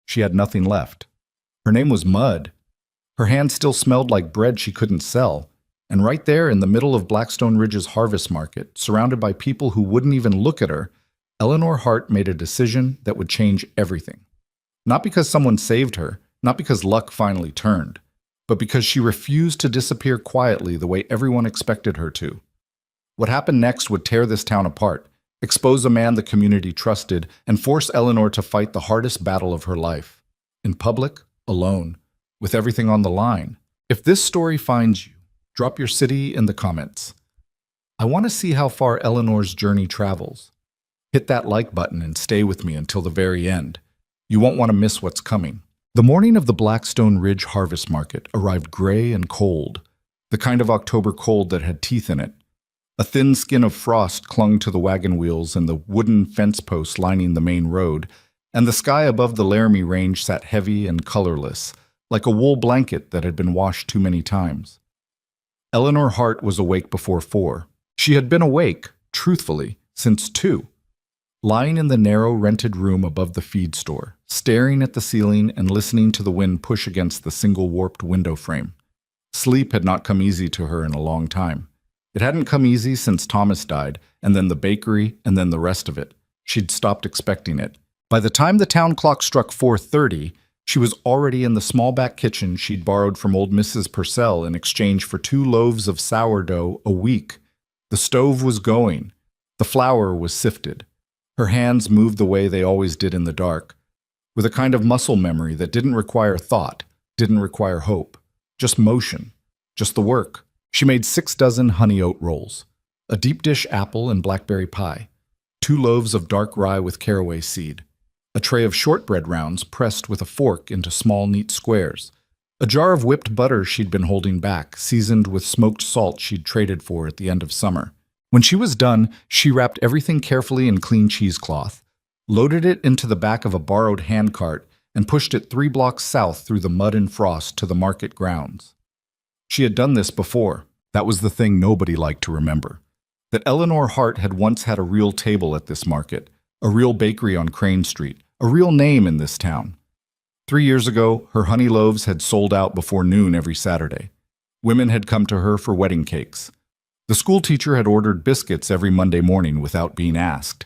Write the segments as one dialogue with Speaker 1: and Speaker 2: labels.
Speaker 1: She had nothing left. Her name was Mud. Her hands still smelled like bread she couldn't sell. And right there in the middle of Blackstone Ridge's harvest market, surrounded by people who wouldn't even look at her, Eleanor Hart made a decision that would change everything. Not because someone saved her, not because luck finally turned, but because she refused to disappear quietly the way everyone expected her to. What happened next would tear this town apart, expose a man the community trusted, and force Eleanor to fight the hardest battle of her life. In public, alone, with everything on the line. If this story finds you, drop your city in the comments. I want to see how far Eleanor's journey travels. Hit that like button and stay with me until the very end. You won't want to miss what's coming. The morning of the Blackstone Ridge Harvest Market arrived gray and cold, the kind of October cold that had teeth in it. A thin skin of frost clung to the wagon wheels and the wooden fence posts lining the main road, and the sky above the Laramie Range sat heavy and colorless, like a wool blanket that had been washed too many times. Eleanor Hart was awake before 4. She had been awake, truthfully, since 2. Lying in the narrow rented room above the feed store, staring at the ceiling and listening to the wind push against the single warped window frame. Sleep had not come easy to her in a long time. It hadn't come easy since Thomas died, and then the bakery, and then the rest of it. She'd stopped expecting it. By the time the town clock struck 4:30, she was already in the small back kitchen she'd borrowed from old Mrs. Purcell in exchange for 2 loaves of sourdough a week. The stove was going. The flour was sifted. Her hands moved the way they always did in the dark, with a kind of muscle memory that didn't require thought, didn't require hope, just motion, just the work. She made 6 dozen honey oat rolls, a deep dish apple and blackberry pie, 2 loaves of dark rye with caraway seed, a tray of shortbread rounds pressed with a fork into small, neat squares, a jar of whipped butter she'd been holding back, seasoned with smoked salt she'd traded for at the end of summer. When she was done, she wrapped everything carefully in clean cheesecloth, loaded it into the back of a borrowed handcart, and pushed it 3 blocks south through the mud and frost to the market grounds. She had done this before. That was the thing nobody liked to remember. That Eleanor Hart had once had a real table at this market, a real bakery on Crane Street, a real name in this town. 3 years ago, her honey loaves had sold out before noon every Saturday. Women had come to her for wedding cakes. The school teacher had ordered biscuits every Monday morning without being asked.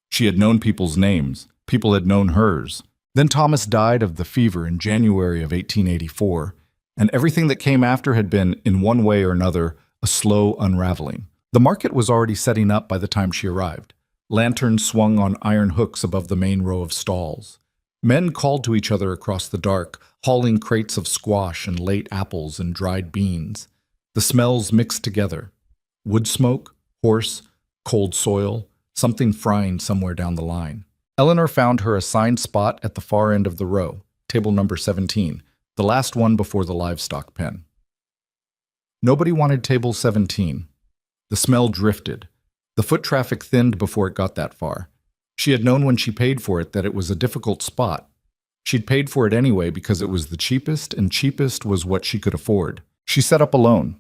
Speaker 1: She had known people's names. People had known hers. Then Thomas died of the fever in January of 1884, and everything that came after had been, in one way or another, a slow unraveling. The market was already setting up by the time she arrived. Lanterns swung on iron hooks above the main row of stalls. Men called to each other across the dark, hauling crates of squash and late apples and dried beans. The smells mixed together. Wood smoke, horse, cold soil, something frying somewhere down the line. Eleanor found her assigned spot at the far end of the row, table number 17, the last one before the livestock pen. Nobody wanted table 17. The smell drifted. The foot traffic thinned before it got that far. She had known when she paid for it that it was a difficult spot. She'd paid for it anyway because it was the cheapest, and cheapest was what she could afford. She set up alone,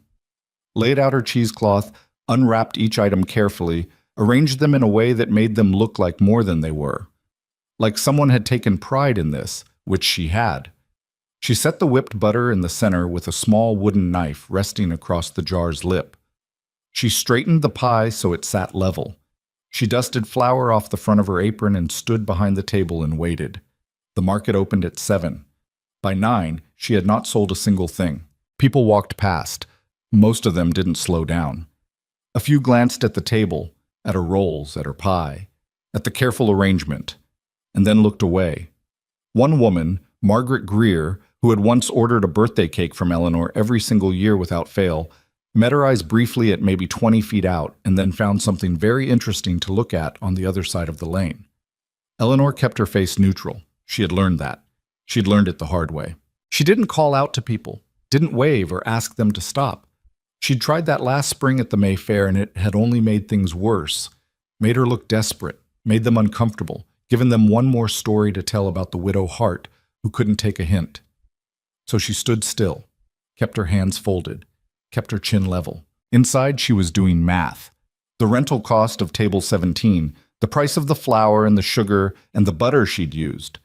Speaker 1: laid out her cheesecloth, unwrapped each item carefully, arranged them in a way that made them look like more than they were. Like someone had taken pride in this, which she had. She set the whipped butter in the center with a small wooden knife resting across the jar's lip. She straightened the pie so it sat level. She dusted flour off the front of her apron and stood behind the table and waited. The market opened at 7. By 9, she had not sold a single thing. People walked past. Most of them didn't slow down. A few glanced at the table, at her rolls, at her pie, at the careful arrangement, and then looked away. One woman, Margaret Greer, who had once ordered a birthday cake from Eleanor every single year without fail, met her eyes briefly at maybe 20 feet out and then found something very interesting to look at on the other side of the lane. Eleanor kept her face neutral. She had learned that. She'd learned it the hard way. She didn't call out to people, didn't wave or ask them to stop. She'd tried that last spring at the May Fair, and it had only made things worse, made her look desperate, made them uncomfortable, given them one more story to tell about the widow Hart who couldn't take a hint. So she stood still, kept her hands folded, kept her chin level. Inside, she was doing math. The rental cost of table 17, the price of the flour and the sugar and the butter she'd used,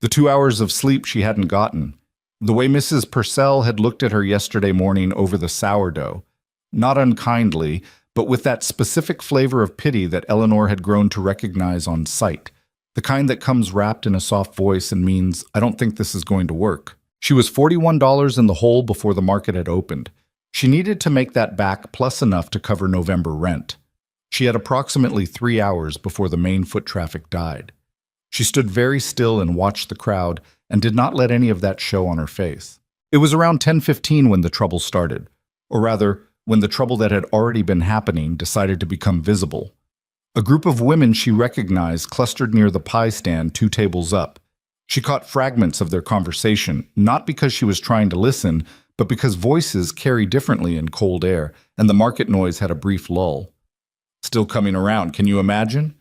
Speaker 1: The 2 hours of sleep she hadn't gotten. The way Mrs. Purcell had looked at her yesterday morning over the sourdough. Not unkindly, but with that specific flavor of pity that Eleanor had grown to recognize on sight. The kind that comes wrapped in a soft voice and means, I don't think this is going to work. She was $41 in the hole before the market had opened. She needed to make that back plus enough to cover November rent. She had approximately 3 hours before the main foot traffic died. She stood very still and watched the crowd and did not let any of that show on her face. It was around 10:15 when the trouble started, or rather, when the trouble that had already been happening decided to become visible. A group of women she recognized clustered near the pie stand 2 tables up. She caught fragments of their conversation, not because she was trying to listen, but because voices carry differently in cold air, and the market noise had a brief lull. Still coming around, can you imagine?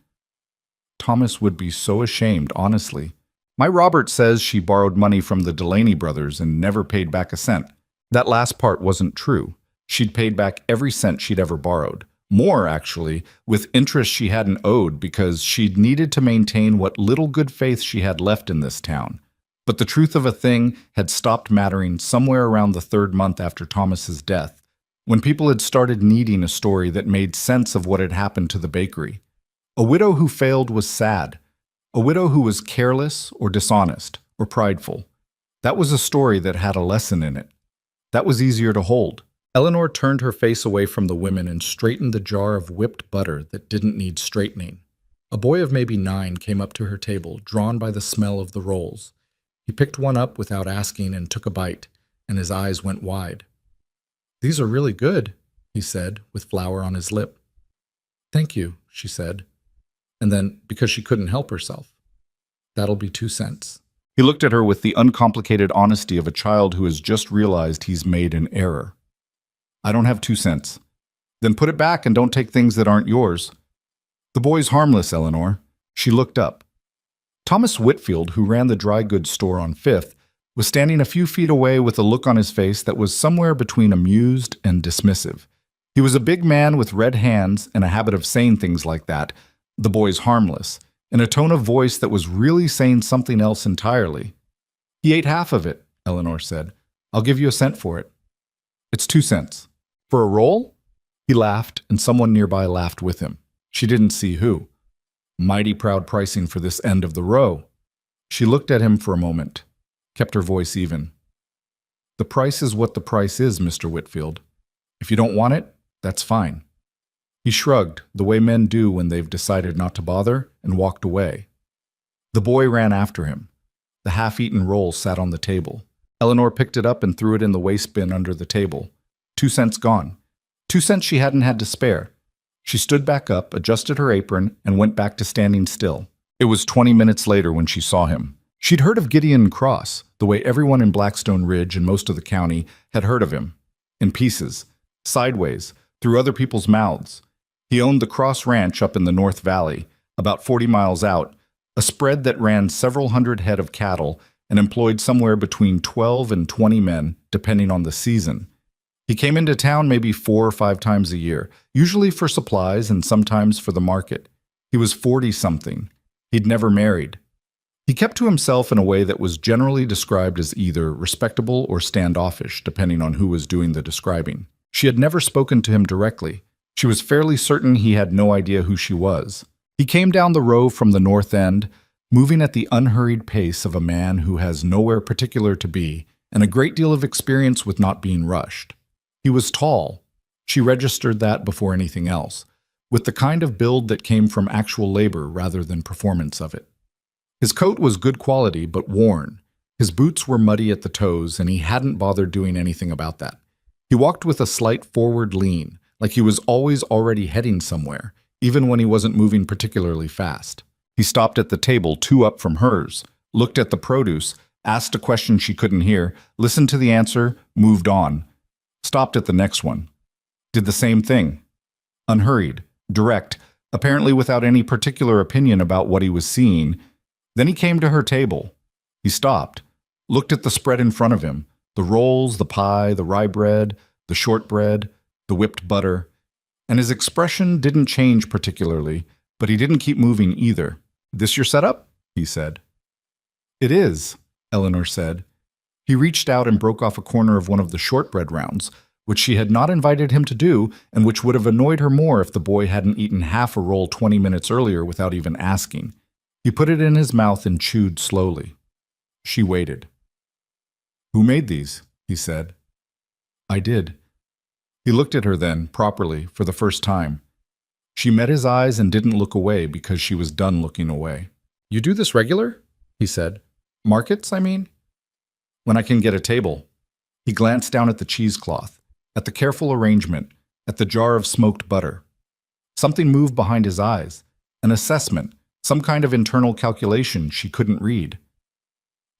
Speaker 1: Thomas would be so ashamed, honestly. My Robert says she borrowed money from the Delaney brothers and never paid back a cent. That last part wasn't true. She'd paid back every cent she'd ever borrowed. More, actually, with interest she hadn't owed because she'd needed to maintain what little good faith she had left in this town. But the truth of a thing had stopped mattering somewhere around the 3rd month after Thomas's death, when people had started needing a story that made sense of what had happened to the bakery. A widow who failed was sad. A widow who was careless or dishonest or prideful. That was a story that had a lesson in it. That was easier to hold. Eleanor turned her face away from the women and straightened the jar of whipped butter that didn't need straightening. A boy of maybe 9 came up to her table, drawn by the smell of the rolls. He picked one up without asking and took a bite, and his eyes went wide. "These are really good," he said, with flour on his lip. "Thank you," she said. And then, because she couldn't help herself, "That'll be 2 cents." He looked at her with the uncomplicated honesty of a child who has just realized he's made an error. "I don't have 2 cents. Then put it back and don't take things that aren't yours." "The boy's harmless, Eleanor." She looked up. Thomas Whitfield, who ran the dry goods store on 5th, was standing a few feet away with a look on his face that was somewhere between amused and dismissive. He was a big man with red hands and a habit of saying things like that, "The boy's harmless," in a tone of voice that was really saying something else entirely. "He ate half of it," Eleanor said. "I'll give you a cent for it." "It's 2 cents. For a roll?" He laughed, and someone nearby laughed with him. She didn't see who. Mighty proud pricing for this end of the row. She looked at him for a moment, kept her voice even. "The price is what the price is, Mr. Whitfield. If you don't want it, that's fine." He shrugged, the way men do when they've decided not to bother, and walked away. The boy ran after him. The half-eaten roll sat on the table. Eleanor picked it up and threw it in the waste bin under the table. 2 cents gone. 2 cents she hadn't had to spare. She stood back up, adjusted her apron, and went back to standing still. It was 20 minutes later when she saw him. She'd heard of Gideon Cross, the way everyone in Blackstone Ridge and most of the county had heard of him. In pieces, sideways, through other people's mouths. He owned the Cross Ranch up in the North Valley, about 40 miles out, a spread that ran several hundred head of cattle and employed somewhere between 12 and 20 men, depending on the season. He came into town maybe 4 or 5 times a year, usually for supplies and sometimes for the market. He was 40-something. He'd never married. He kept to himself in a way that was generally described as either respectable or standoffish, depending on who was doing the describing. She had never spoken to him directly. She was fairly certain he had no idea who she was. He came down the row from the north end, moving at the unhurried pace of a man who has nowhere particular to be and a great deal of experience with not being rushed. He was tall. She registered that before anything else, with the kind of build that came from actual labor rather than performance of it. His coat was good quality but worn. His boots were muddy at the toes, and he hadn't bothered doing anything about that. He walked with a slight forward lean, like he was always already heading somewhere, even when he wasn't moving particularly fast. He stopped at the table 2 up from hers, looked at the produce, asked a question she couldn't hear, listened to the answer, moved on. Stopped at the next one. Did the same thing. Unhurried, direct, apparently without any particular opinion about what he was seeing. Then he came to her table. He stopped, looked at the spread in front of him, the rolls, the pie, the rye bread, the shortbread, the whipped butter, and his expression didn't change particularly, but he didn't keep moving either. "This your setup?" he said. It is, Eleanor said. He reached out and broke off a corner of one of the shortbread rounds, which she had not invited him to do and which would have annoyed her more if the boy hadn't eaten half a roll 20 minutes earlier without even asking. He put it in his mouth and chewed slowly. She waited. "Who made these?" he said. "I did." He looked at her then, properly, for the first time. She met his eyes and didn't look away because she was done looking away. "You do this regular?" he said. "Markets, I mean?" "When I can get a table." He glanced down at the cheesecloth, at the careful arrangement, at the jar of smoked butter. Something moved behind his eyes, an assessment, some kind of internal calculation she couldn't read.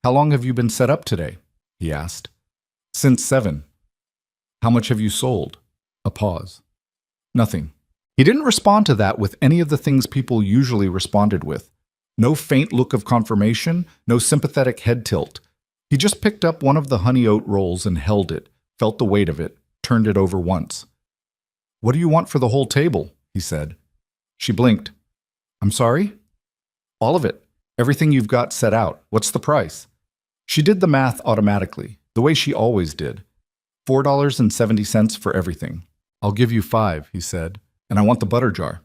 Speaker 1: "How long have you been set up today?" he asked. "Since 7. "How much have you sold?" A pause. "Nothing." He didn't respond to that with any of the things people usually responded with. No faint look of confirmation, no sympathetic head tilt. He just picked up one of the honey oat rolls and held it, felt the weight of it, turned it over once. "What do you want for the whole table?" he said. She blinked. "I'm sorry?" "All of it. Everything you've got set out. What's the price?" She did the math automatically, the way she always did. $4.70 for everything. "I'll give you 5, he said, "and I want the butter jar."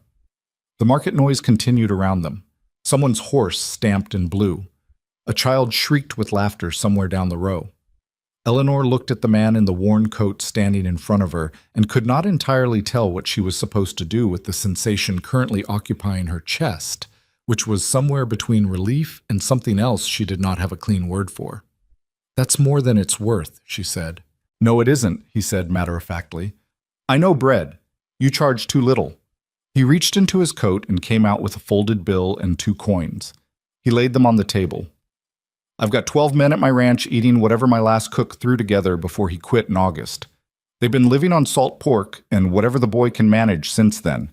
Speaker 1: The market noise continued around them. Someone's horse stamped and blew. A child shrieked with laughter somewhere down the row. Eleanor looked at the man in the worn coat standing in front of her and could not entirely tell what she was supposed to do with the sensation currently occupying her chest, which was somewhere between relief and something else she did not have a clean word for. "That's more than it's worth," she said. "No, it isn't," he said matter-of-factly. "I know bread. You charge too little." He reached into his coat and came out with a folded bill and 2 coins. He laid them on the table. "I've got 12 men at my ranch eating whatever my last cook threw together before he quit in August. They've been living on salt pork and whatever the boy can manage since then.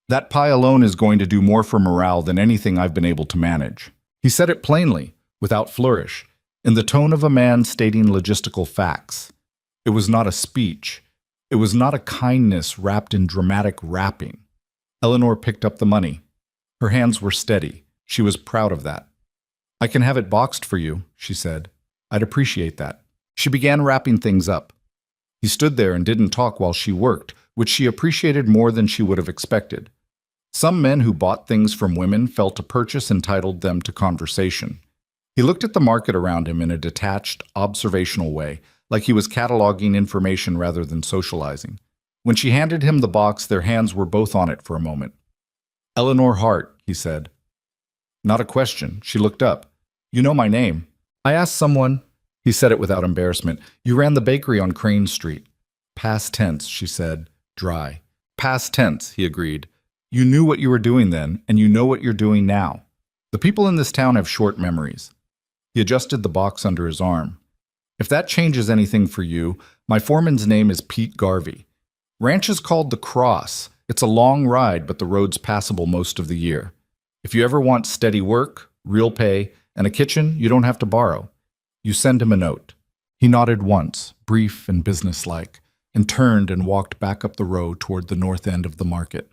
Speaker 1: That pie alone is going to do more for morale than anything I've been able to manage." He said it plainly, without flourish, in the tone of a man stating logistical facts. It was not a speech. It was not a kindness wrapped in dramatic wrapping. Eleanor picked up the money. Her hands were steady. She was proud of that. "I can have it boxed for you," she said. "I'd appreciate that." She began wrapping things up. He stood there and didn't talk while she worked, which she appreciated more than she would have expected. Some men who bought things from women felt a purchase entitled them to conversation. He looked at the market around him in a detached, observational way, like he was cataloging information rather than socializing. When she handed him the box, their hands were both on it for a moment. "Eleanor Hart," he said. Not a question. She looked up. "You know my name." "I asked someone." He said it without embarrassment. "You ran the bakery on Crane Street." "Past tense," she said, dry. "Past tense," he agreed. "You knew what you were doing then, and you know what you're doing now. The people in this town have short memories." He adjusted the box under his arm. "If that changes anything for you, my foreman's name is Pete Garvey. Ranch is called The Cross. It's a long ride, but the road's passable most of the year. If you ever want steady work, real pay, and a kitchen, you don't have to borrow. You send him a note." He nodded once, brief and businesslike, and turned and walked back up the row toward the north end of the market.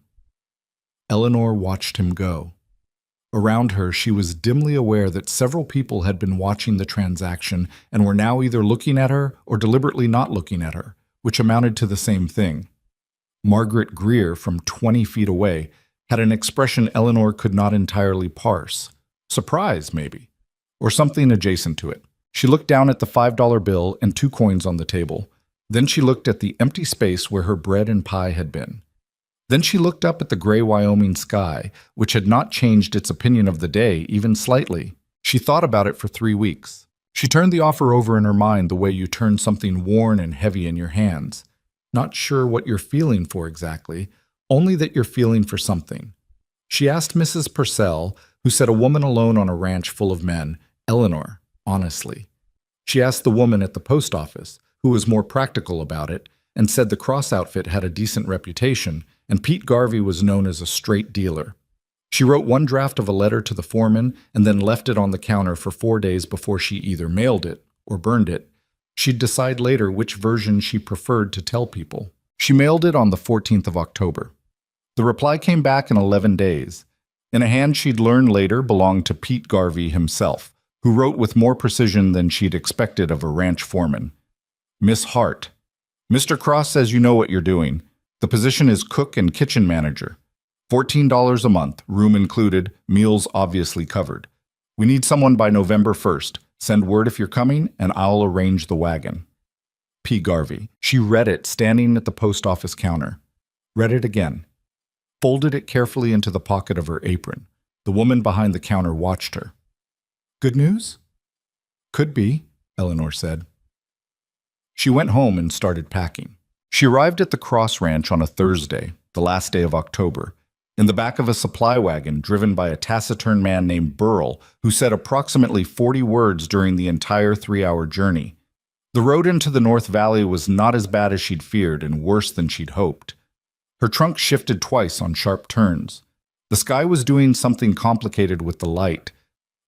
Speaker 1: Eleanor watched him go. Around her, she was dimly aware that several people had been watching the transaction and were now either looking at her or deliberately not looking at her, which amounted to the same thing. Margaret Greer, from 20 feet away, had an expression Eleanor could not entirely parse. Surprise, maybe, or something adjacent to it. She looked down at the $5 bill and 2 coins on the table. Then she looked at the empty space where her bread and pie had been. Then she looked up at the gray Wyoming sky, which had not changed its opinion of the day even slightly. She thought about it for 3 weeks. She turned the offer over in her mind the way you turn something worn and heavy in your hands. Not sure what you're feeling for exactly, only that you're feeling for something. She asked Mrs. Purcell, who said a woman alone on a ranch full of men, Eleanor, honestly. She asked the woman at the post office, who was more practical about it, and said the Cross outfit had a decent reputation, and Pete Garvey was known as a straight dealer. She wrote one draft of a letter to the foreman and then left it on the counter for 4 days before she either mailed it or burned it. She'd decide later which version she preferred to tell people. She mailed it on the 14th of October. The reply came back in 11 days. In a hand she'd learned later belonged to Pete Garvey himself, who wrote with more precision than she'd expected of a ranch foreman. Miss Hart. Mr. Cross says you know what you're doing. The position is cook and kitchen manager. $14 a month, room included, meals obviously covered. We need someone by November 1st. Send word if you're coming, and I'll arrange the wagon. P. Garvey. She read it standing at the post office counter. Read it again. Folded it carefully into the pocket of her apron. The woman behind the counter watched her. Good news? Could be, Eleanor said. She went home and started packing. She arrived at the Cross Ranch on a Thursday, the last day of October, in the back of a supply wagon driven by a taciturn man named Burl, who said approximately 40 words during the entire 3-hour journey. The road into the North Valley was not as bad as she'd feared and worse than she'd hoped. Her trunk shifted twice on sharp turns. The sky was doing something complicated with the light.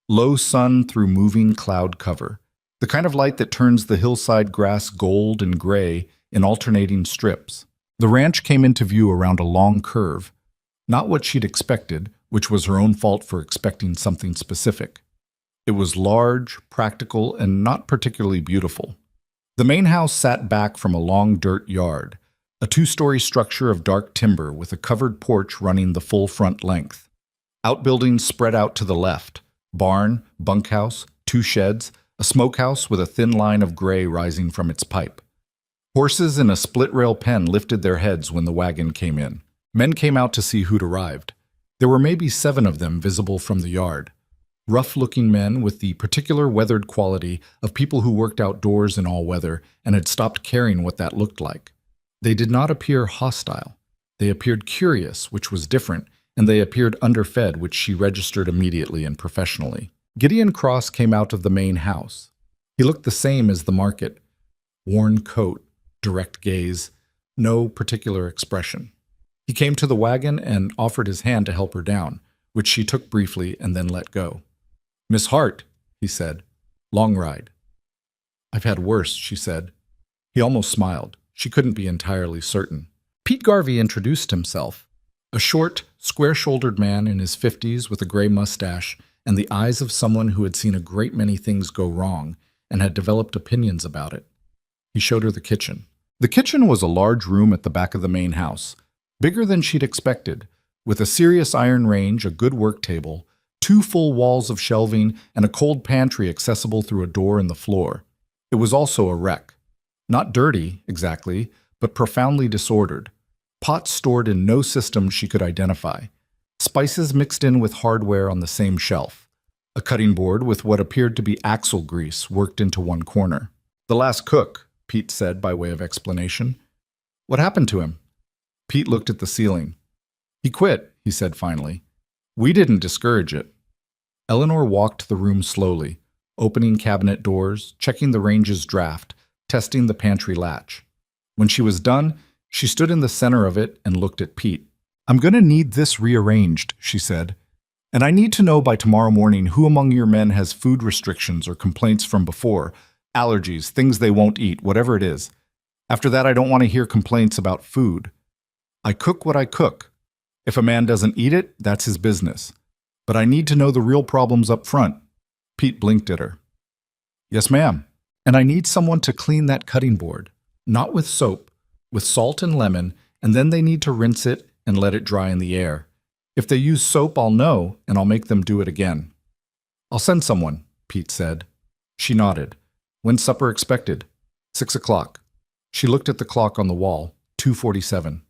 Speaker 1: Low sun through moving cloud cover. The kind of light that turns the hillside grass gold and gray in alternating strips. The ranch came into view around a long curve. Not what she'd expected, which was her own fault for expecting something specific. It was large, practical, and not particularly beautiful. The main house sat back from a long dirt yard, a 2-story structure of dark timber with a covered porch running the full front length. Outbuildings spread out to the left, barn, bunkhouse, 2 sheds, a smokehouse with a thin line of gray rising from its pipe. Horses in a split-rail pen lifted their heads when the wagon came in. Men came out to see who'd arrived. There were maybe 7 of them visible from the yard. Rough-looking men with the particular weathered quality of people who worked outdoors in all weather and had stopped caring what that looked like. They did not appear hostile. They appeared curious, which was different, and they appeared underfed, which she registered immediately and professionally. Gideon Cross came out of the main house. He looked the same as the market. Worn coat, direct gaze, no particular expression. He came to the wagon and offered his hand to help her down, which she took briefly and then let go. Miss Hart, he said. Long ride. I've had worse, she said. He almost smiled. She couldn't be entirely certain. Pete Garvey introduced himself. A short, square-shouldered man in his 50s with a gray mustache and the eyes of someone who had seen a great many things go wrong and had developed opinions about it. He showed her the kitchen. The kitchen was a large room at the back of the main house, bigger than she'd expected, with a serious iron range, a good work table, 2 full walls of shelving, and a cold pantry accessible through a door in the floor. It was also a wreck. Not dirty, exactly, but profoundly disordered. Pots stored in no system she could identify. Spices mixed in with hardware on the same shelf. A cutting board with what appeared to be axle grease worked into one corner. The last cook, Pete said by way of explanation. What happened to him? Pete looked at the ceiling. He quit, he said finally. We didn't discourage it. Eleanor walked the room slowly, opening cabinet doors, checking the range's draft, testing the pantry latch. When she was done, she stood in the center of it and looked at Pete. I'm going to need this rearranged, she said. And I need to know by tomorrow morning who among your men has food restrictions or complaints from before, allergies, things they won't eat, whatever it is. After that, I don't want to hear complaints about food. I cook what I cook. If a man doesn't eat it, that's his business. But I need to know the real problems up front. Pete blinked at her. Yes, ma'am. And I need someone to clean that cutting board. Not with soap, with salt and lemon, and then they need to rinse it and let it dry in the air. If they use soap, I'll know, and I'll make them do it again. I'll send someone, Pete said. She nodded. When's supper expected? 6 o'clock. She looked at the clock on the wall, 2:47.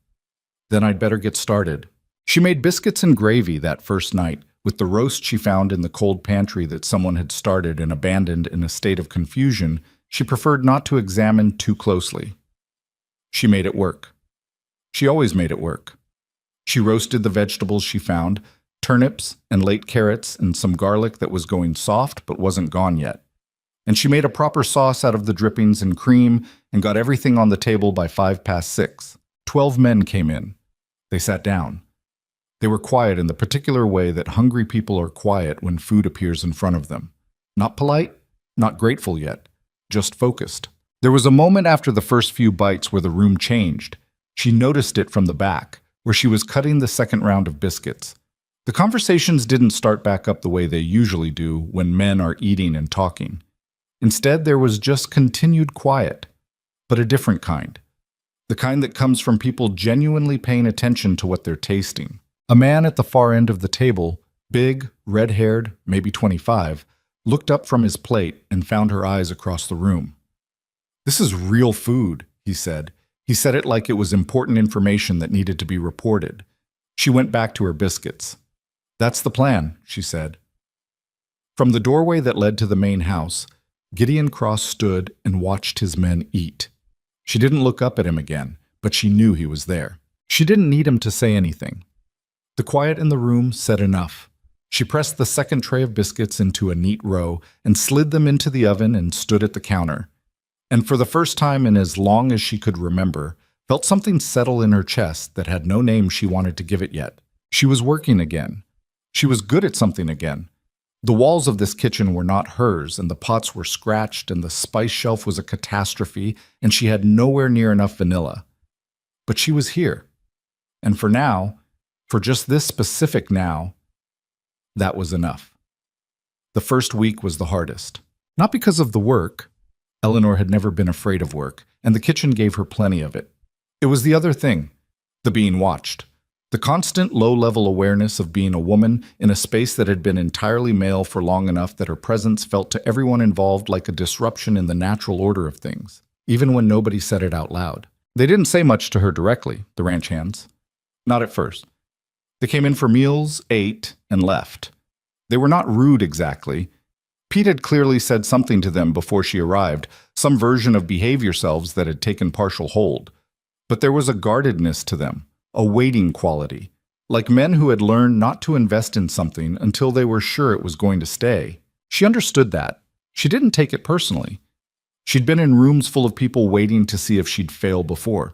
Speaker 1: Then I'd better get started. She made biscuits and gravy that first night, with the roast she found in the cold pantry that someone had started and abandoned in a state of confusion she preferred not to examine too closely. She made it work. She always made it work. She roasted the vegetables she found, turnips and late carrots and some garlic that was going soft but wasn't gone yet. And she made a proper sauce out of the drippings and cream and got everything on the table by 6:05. 12 men came in. They sat down. They were quiet in the particular way that hungry people are quiet when food appears in front of them. Not polite, not grateful yet, just focused. There was a moment after the first few bites where the room changed. She noticed it from the back, where she was cutting the second round of biscuits. The conversations didn't start back up the way they usually do when men are eating and talking. Instead, there was just continued quiet, but a different kind. The kind that comes from people genuinely paying attention to what they're tasting. A man at the far end of the table, big, red-haired, maybe 25, looked up from his plate and found her eyes across the room. "This is real food," he said. He said it like it was important information that needed to be reported. She went back to her biscuits. "That's the plan," she said. From the doorway that led to the main house, Gideon Cross stood and watched his men eat. She didn't look up at him again, but she knew he was there. She didn't need him to say anything. The quiet in the room said enough. She pressed the second tray of biscuits into a neat row and slid them into the oven and stood at the counter. And for the first time in as long as she could remember, felt something settle in her chest that had no name she wanted to give it yet. She was working again. She was good at something again. The walls of this kitchen were not hers, and the pots were scratched, and the spice shelf was a catastrophe, and she had nowhere near enough vanilla. But she was here. And for now, for just this specific now, that was enough. The first week was the hardest. Not because of the work. Eleanor had never been afraid of work, and the kitchen gave her plenty of it. It was the other thing, the being watched. The constant low-level awareness of being a woman in a space that had been entirely male for long enough that her presence felt to everyone involved like a disruption in the natural order of things, even when nobody said it out loud. They didn't say much to her directly, the ranch hands. Not at first. They came in for meals, ate, and left. They were not rude exactly. Pete had clearly said something to them before she arrived, some version of behave yourselves that had taken partial hold. But there was a guardedness to them. A waiting quality, like men who had learned not to invest in something until they were sure it was going to stay. She understood that. She didn't take it personally. She'd been in rooms full of people waiting to see if she'd fail before.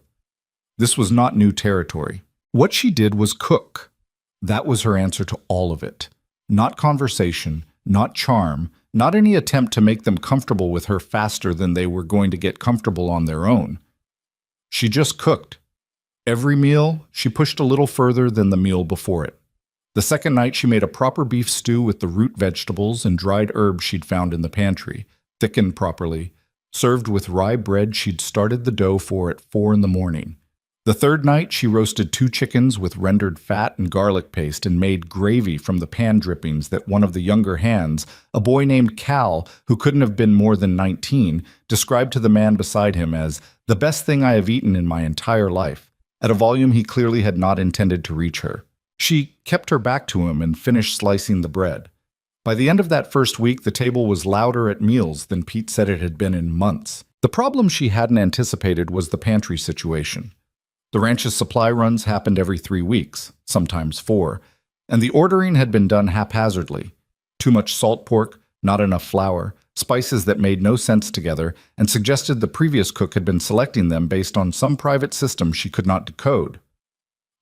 Speaker 1: This was not new territory. What she did was cook. That was her answer to all of it. Not conversation, not charm, not any attempt to make them comfortable with her faster than they were going to get comfortable on their own. She just cooked. Every meal, she pushed a little further than the meal before it. The second night, she made a proper beef stew with the root vegetables and dried herbs she'd found in the pantry, thickened properly, served with rye bread she'd started the dough for at 4 in the morning. The third night, she roasted 2 chickens with rendered fat and garlic paste and made gravy from the pan drippings that one of the younger hands, a boy named Cal, who couldn't have been more than 19, described to the man beside him as the best thing I have eaten in my entire life. At a volume he clearly had not intended to reach her. She kept her back to him and finished slicing the bread. By the end of that first week, the table was louder at meals than Pete said it had been in months. The problem she hadn't anticipated was the pantry situation. The ranch's supply runs happened every 3 weeks, sometimes 4, and the ordering had been done haphazardly. Too much salt pork, not enough flour, spices that made no sense together, and suggested the previous cook had been selecting them based on some private system she could not decode.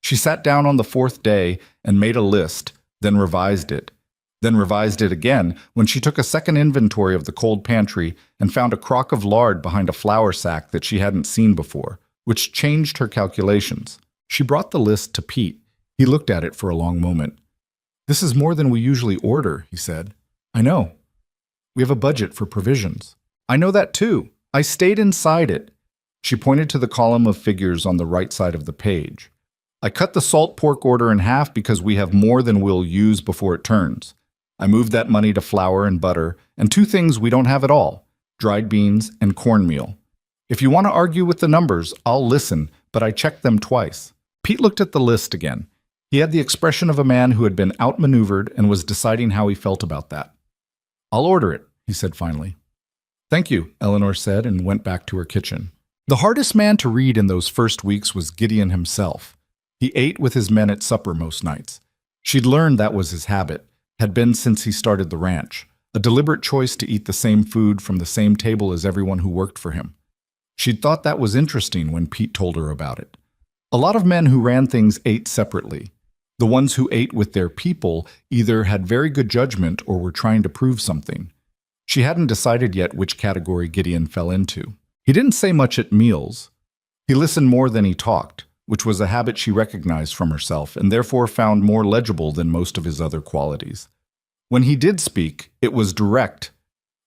Speaker 1: She sat down on the 4th day and made a list, then revised it again when she took a second inventory of the cold pantry and found a crock of lard behind a flour sack that she hadn't seen before, which changed her calculations. She brought the list to Pete. He looked at it for a long moment. "This is more than we usually order," he said. "I know. We have a budget for provisions." "I know that too. I stayed inside it." She pointed to the column of figures on the right side of the page. "I cut the salt pork order in half because we have more than we'll use before it turns. I moved that money to flour and butter, and 2 things we don't have at all, dried beans and cornmeal. If you want to argue with the numbers, I'll listen, but I checked them twice." Pete looked at the list again. He had the expression of a man who had been outmaneuvered and was deciding how he felt about that. "I'll order it," he said finally. "Thank you," Eleanor said and went back to her kitchen. The hardest man to read in those first weeks was Gideon himself. He ate with his men at supper most nights. She'd learned that was his habit, had been since he started the ranch, a deliberate choice to eat the same food from the same table as everyone who worked for him. She'd thought that was interesting when Pete told her about it. A lot of men who ran things ate separately. The ones who ate with their people either had very good judgment or were trying to prove something. She hadn't decided yet which category Gideon fell into. He didn't say much at meals. He listened more than he talked, which was a habit she recognized from herself and therefore found more legible than most of his other qualities. When he did speak, it was direct.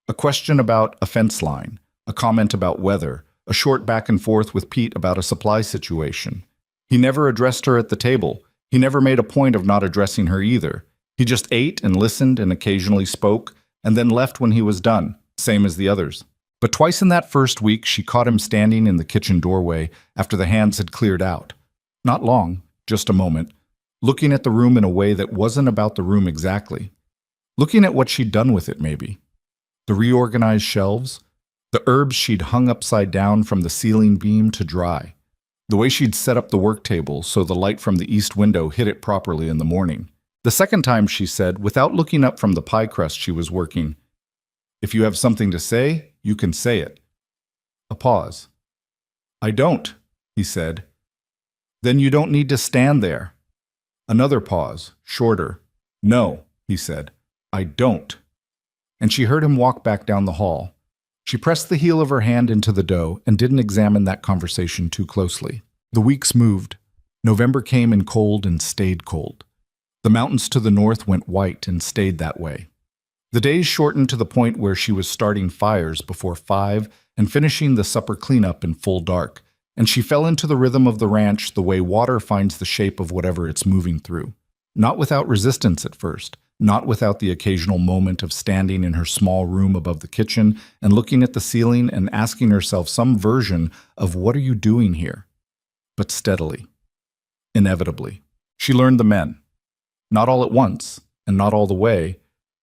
Speaker 1: A question about a fence line, a comment about weather, a short back and forth with Pete about a supply situation. He never addressed her at the table. He never made a point of not addressing her either. He just ate and listened and occasionally spoke, and then left when he was done, same as the others. But twice in that first week, she caught him standing in the kitchen doorway after the hands had cleared out. Not long, just a moment, looking at the room in a way that wasn't about the room exactly. Looking at what she'd done with it, maybe. The reorganized shelves, the herbs she'd hung upside down from the ceiling beam to dry, the way she'd set up the work table so the light from the east window hit it properly in the morning. The second time she said, without looking up from the pie crust she was working, "If you have something to say, you can say it." A pause. "I don't," he said. "Then you don't need to stand there." Another pause, shorter. "No," he said. "I don't." And she heard him walk back down the hall. She pressed the heel of her hand into the dough and didn't examine that conversation too closely. The weeks moved. November came in cold and stayed cold. The mountains to the north went white and stayed that way. The days shortened to the point where she was starting fires before 5 and finishing the supper cleanup in full dark, and she fell into the rhythm of the ranch the way water finds the shape of whatever it's moving through. Not without resistance at first, not without the occasional moment of standing in her small room above the kitchen and looking at the ceiling and asking herself some version of "what are you doing here?" But steadily, inevitably, she learned the men. Not all at once, and not all the way,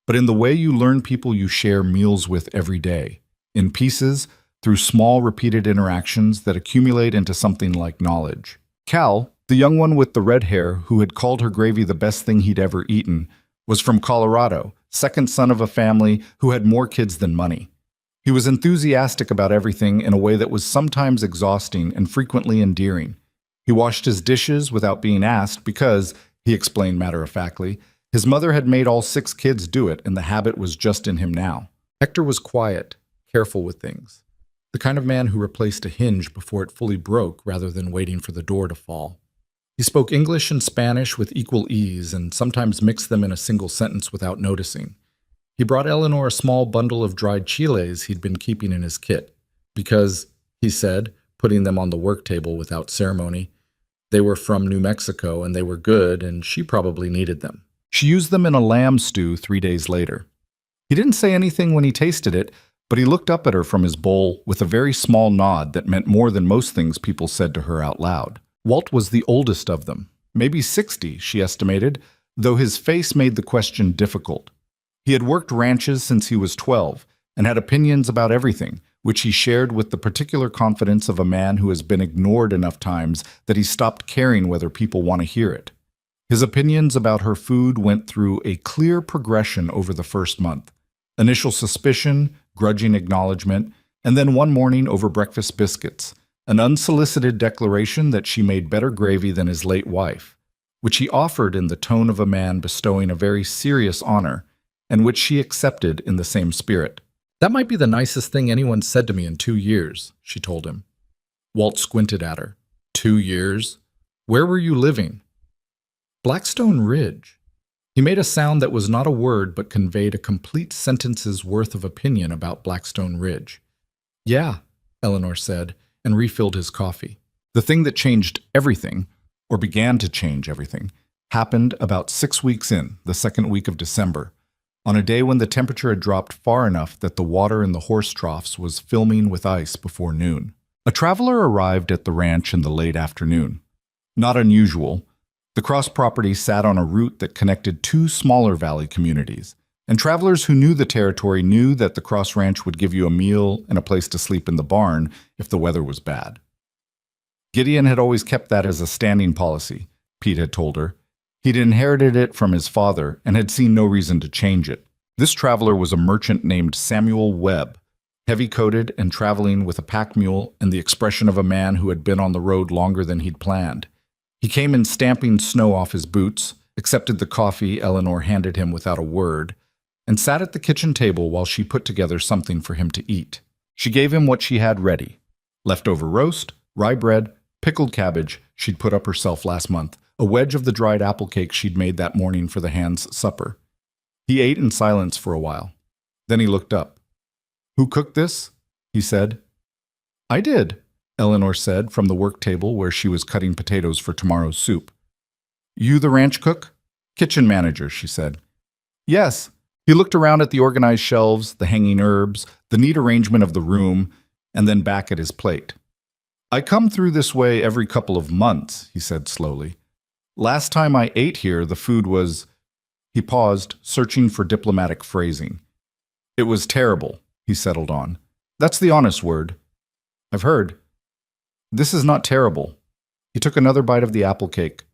Speaker 1: but in the way you learn people you share meals with every day, in pieces, through small repeated interactions that accumulate into something like knowledge. Cal, the young one with the red hair who had called her gravy the best thing he'd ever eaten, was from Colorado, second son of a family who had more kids than money. He was enthusiastic about everything in a way that was sometimes exhausting and frequently endearing. He washed his dishes without being asked because, he explained matter-of-factly, his mother had made all 6 kids do it and the habit was just in him now. Hector was quiet, careful with things. The kind of man who replaced a hinge before it fully broke rather than waiting for the door to fall. He spoke English and Spanish with equal ease and sometimes mixed them in a single sentence without noticing. He brought Eleanor a small bundle of dried chiles he'd been keeping in his kit, because, he said, putting them on the work table without ceremony, they were from New Mexico and they were good and she probably needed them. She used them in a lamb stew 3 days later. He didn't say anything when he tasted it, but he looked up at her from his bowl with a very small nod that meant more than most things people said to her out loud. Walt was the oldest of them, maybe 60, she estimated, though his face made the question difficult. He had worked ranches since he was 12 and had opinions about everything, which he shared with the particular confidence of a man who has been ignored enough times that he stopped caring whether people want to hear it. His opinions about her food went through a clear progression over the first month. Initial suspicion, grudging acknowledgement, and then one morning over breakfast biscuits, an unsolicited declaration that she made better gravy than his late wife, which he offered in the tone of a man bestowing a very serious honor, and which she accepted in the same spirit. "That might be the nicest thing anyone said to me in 2 years, she told him. Walt squinted at her. 2 years? Where were you living? Blackstone Ridge. He made a sound that was not a word but conveyed a complete sentence's worth of opinion about Blackstone Ridge. Yeah, Eleanor said, and refilled his coffee. The thing that changed everything, or began to change everything, happened about 6 weeks in, the second week of December, on a day when the temperature had dropped far enough that the water in the horse troughs was filming with ice before noon. A traveler arrived at the ranch in the late afternoon. Not unusual. The cross property sat on a route that connected 2 smaller valley communities, and travelers who knew the territory knew that the Cross Ranch would give you a meal and a place to sleep in the barn if the weather was bad. Gideon had always kept that as a standing policy, Pete had told her. He'd inherited it from his father and had seen no reason to change it. This traveler was a merchant named Samuel Webb, heavy-coated and traveling with a pack mule and the expression of a man who had been on the road longer than he'd planned. He came in stamping snow off his boots, accepted the coffee Eleanor handed him without a word, and sat at the kitchen table while she put together something for him to eat. She gave him what she had ready: leftover roast, rye bread, pickled cabbage she'd put up herself last month, a wedge of the dried apple cake she'd made that morning for the hands' supper. He ate in silence for a while. Then he looked up. "Who cooked this?" he said. "I did," Eleanor said from the work table where she was cutting potatoes for tomorrow's soup. "You the ranch cook?" "Kitchen manager," she said. "Yes." He looked around at the organized shelves, the hanging herbs, the neat arrangement of the room, and then back at his plate. "I come through this way every couple of months," he said slowly. "Last time I ate here, the food was—" He paused, searching for diplomatic phrasing. "It was terrible," he settled on. "That's the honest word." "I've heard." "This is not terrible." He took another bite of the apple cake.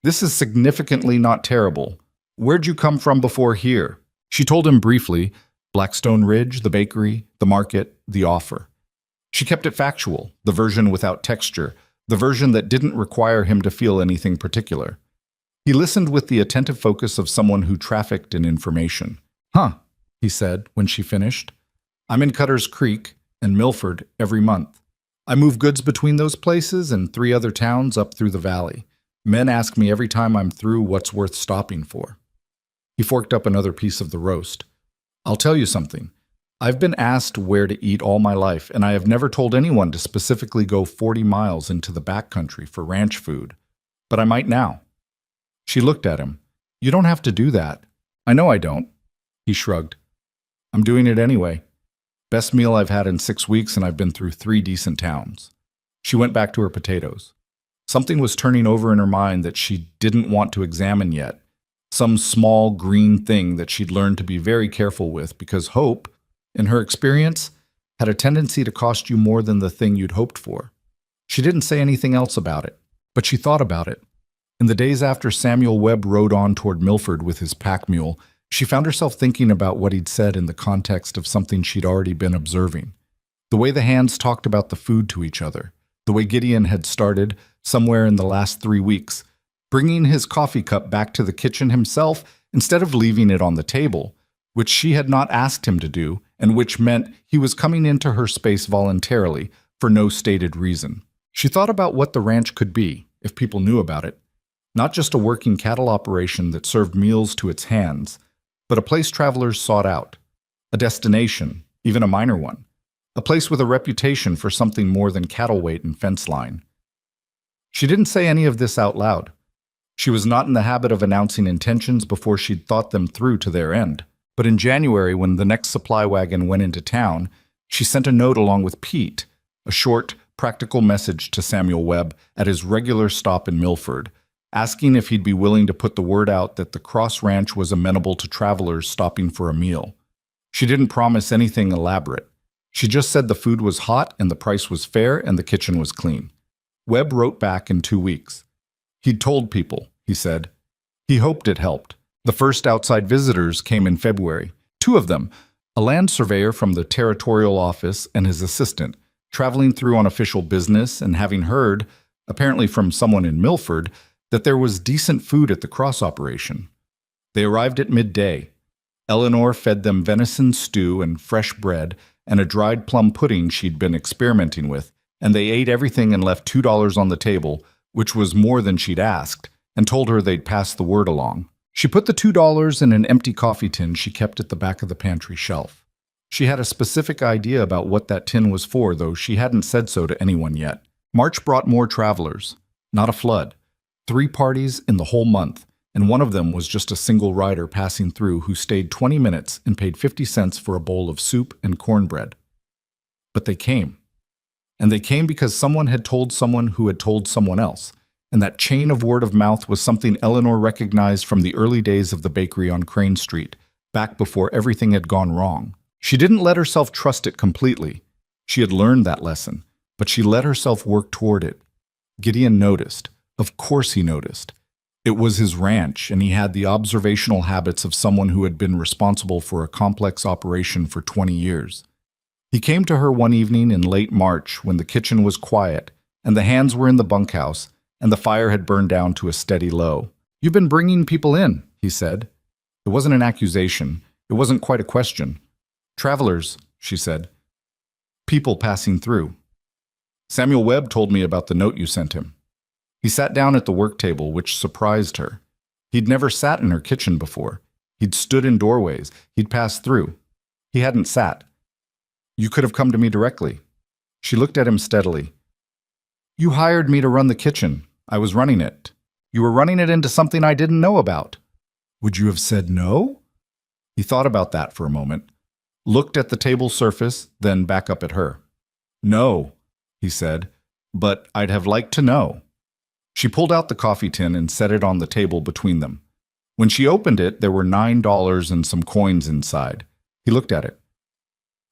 Speaker 1: "This is significantly not terrible. Where'd you come from before here?" She told him briefly, Blackstone Ridge, the bakery, the market, the offer. She kept it factual, the version without texture, the version that didn't require him to feel anything particular. He listened with the attentive focus of someone who trafficked in information. "Huh," he said when she finished. "I'm in Cutter's Creek and Milford every month. I move goods between those places and 3 other towns up through the valley. Men ask me every time I'm through what's worth stopping for." He forked up another piece of the roast. "I'll tell you something. I've been asked where to eat all my life, and I have never told anyone to specifically go 40 miles into the backcountry for ranch food. But I might now." She looked at him. "You don't have to do that." "I know I don't." He shrugged. "I'm doing it anyway. Best meal I've had in 6 weeks, and I've been through 3 decent towns." She went back to her potatoes. Something was turning over in her mind that she didn't want to examine yet. Some small green thing that she'd learned to be very careful with because hope, in her experience, had a tendency to cost you more than the thing you'd hoped for. She didn't say anything else about it, but she thought about it. In the days after Samuel Webb rode on toward Milford with his pack mule, she found herself thinking about what he'd said in the context of something she'd already been observing. The way the hands talked about the food to each other, the way Gideon had started, somewhere in the last 3 weeks, bringing his coffee cup back to the kitchen himself instead of leaving it on the table, which she had not asked him to do, and which meant he was coming into her space voluntarily for no stated reason. She thought about what the ranch could be, if people knew about it. Not just a working cattle operation that served meals to its hands, but a place travelers sought out. A destination, even a minor one. A place with a reputation for something more than cattle weight and fence line. She didn't say any of this out loud. She was not in the habit of announcing intentions before she'd thought them through to their end. But in January, when the next supply wagon went into town, she sent a note along with Pete, a short, practical message to Samuel Webb at his regular stop in Milford, asking if he'd be willing to put the word out that the Cross Ranch was amenable to travelers stopping for a meal. She didn't promise anything elaborate. She just said the food was hot and the price was fair and the kitchen was clean. Webb wrote back in 2 weeks. He'd told people, he said. He hoped it helped. The first outside visitors came in February. 2 of them, a land surveyor from the territorial office and his assistant, traveling through on official business and having heard, apparently from someone in Milford, that there was decent food at the cross operation. They arrived at midday. Eleanor fed them venison stew and fresh bread and a dried plum pudding she'd been experimenting with, and they ate everything and left $2 on the table, which was more than she'd asked, and told her they'd pass the word along. She put the $2 in an empty coffee tin she kept at the back of the pantry shelf. She had a specific idea about what that tin was for, though she hadn't said so to anyone yet. March brought more travelers, not a flood. 3 parties in the whole month, and one of them was just a single rider passing through who stayed 20 minutes and paid 50 cents for a bowl of soup and cornbread. But they came. And they came because someone had told someone who had told someone else, and that chain of word of mouth was something Eleanor recognized from the early days of the bakery on Crane Street, back before everything had gone wrong. She didn't let herself trust it completely. She had learned that lesson, but she let herself work toward it. Gideon noticed. Of course he noticed. It was his ranch, and he had the observational habits of someone who had been responsible for a complex operation for 20 years. He came to her one evening in late March when the kitchen was quiet, and the hands were in the bunkhouse, and the fire had burned down to a steady low. "You've been bringing people in," he said. It wasn't an accusation. It wasn't quite a question. "Travelers," she said. "People passing through." Samuel Webb told me about the note you sent him. He sat down at the work table, which surprised her. He'd never sat in her kitchen before. He'd stood in doorways. He'd passed through. He hadn't sat. You could have come to me directly. She looked at him steadily. You hired me to run the kitchen. I was running it. You were running it into something I didn't know about. Would you have said no? He thought about that for a moment, looked at the table surface, then back up at her. No, he said, but I'd have liked to know. She pulled out the coffee tin and set it on the table between them. When she opened it, there were $9 and some coins inside. He looked at it.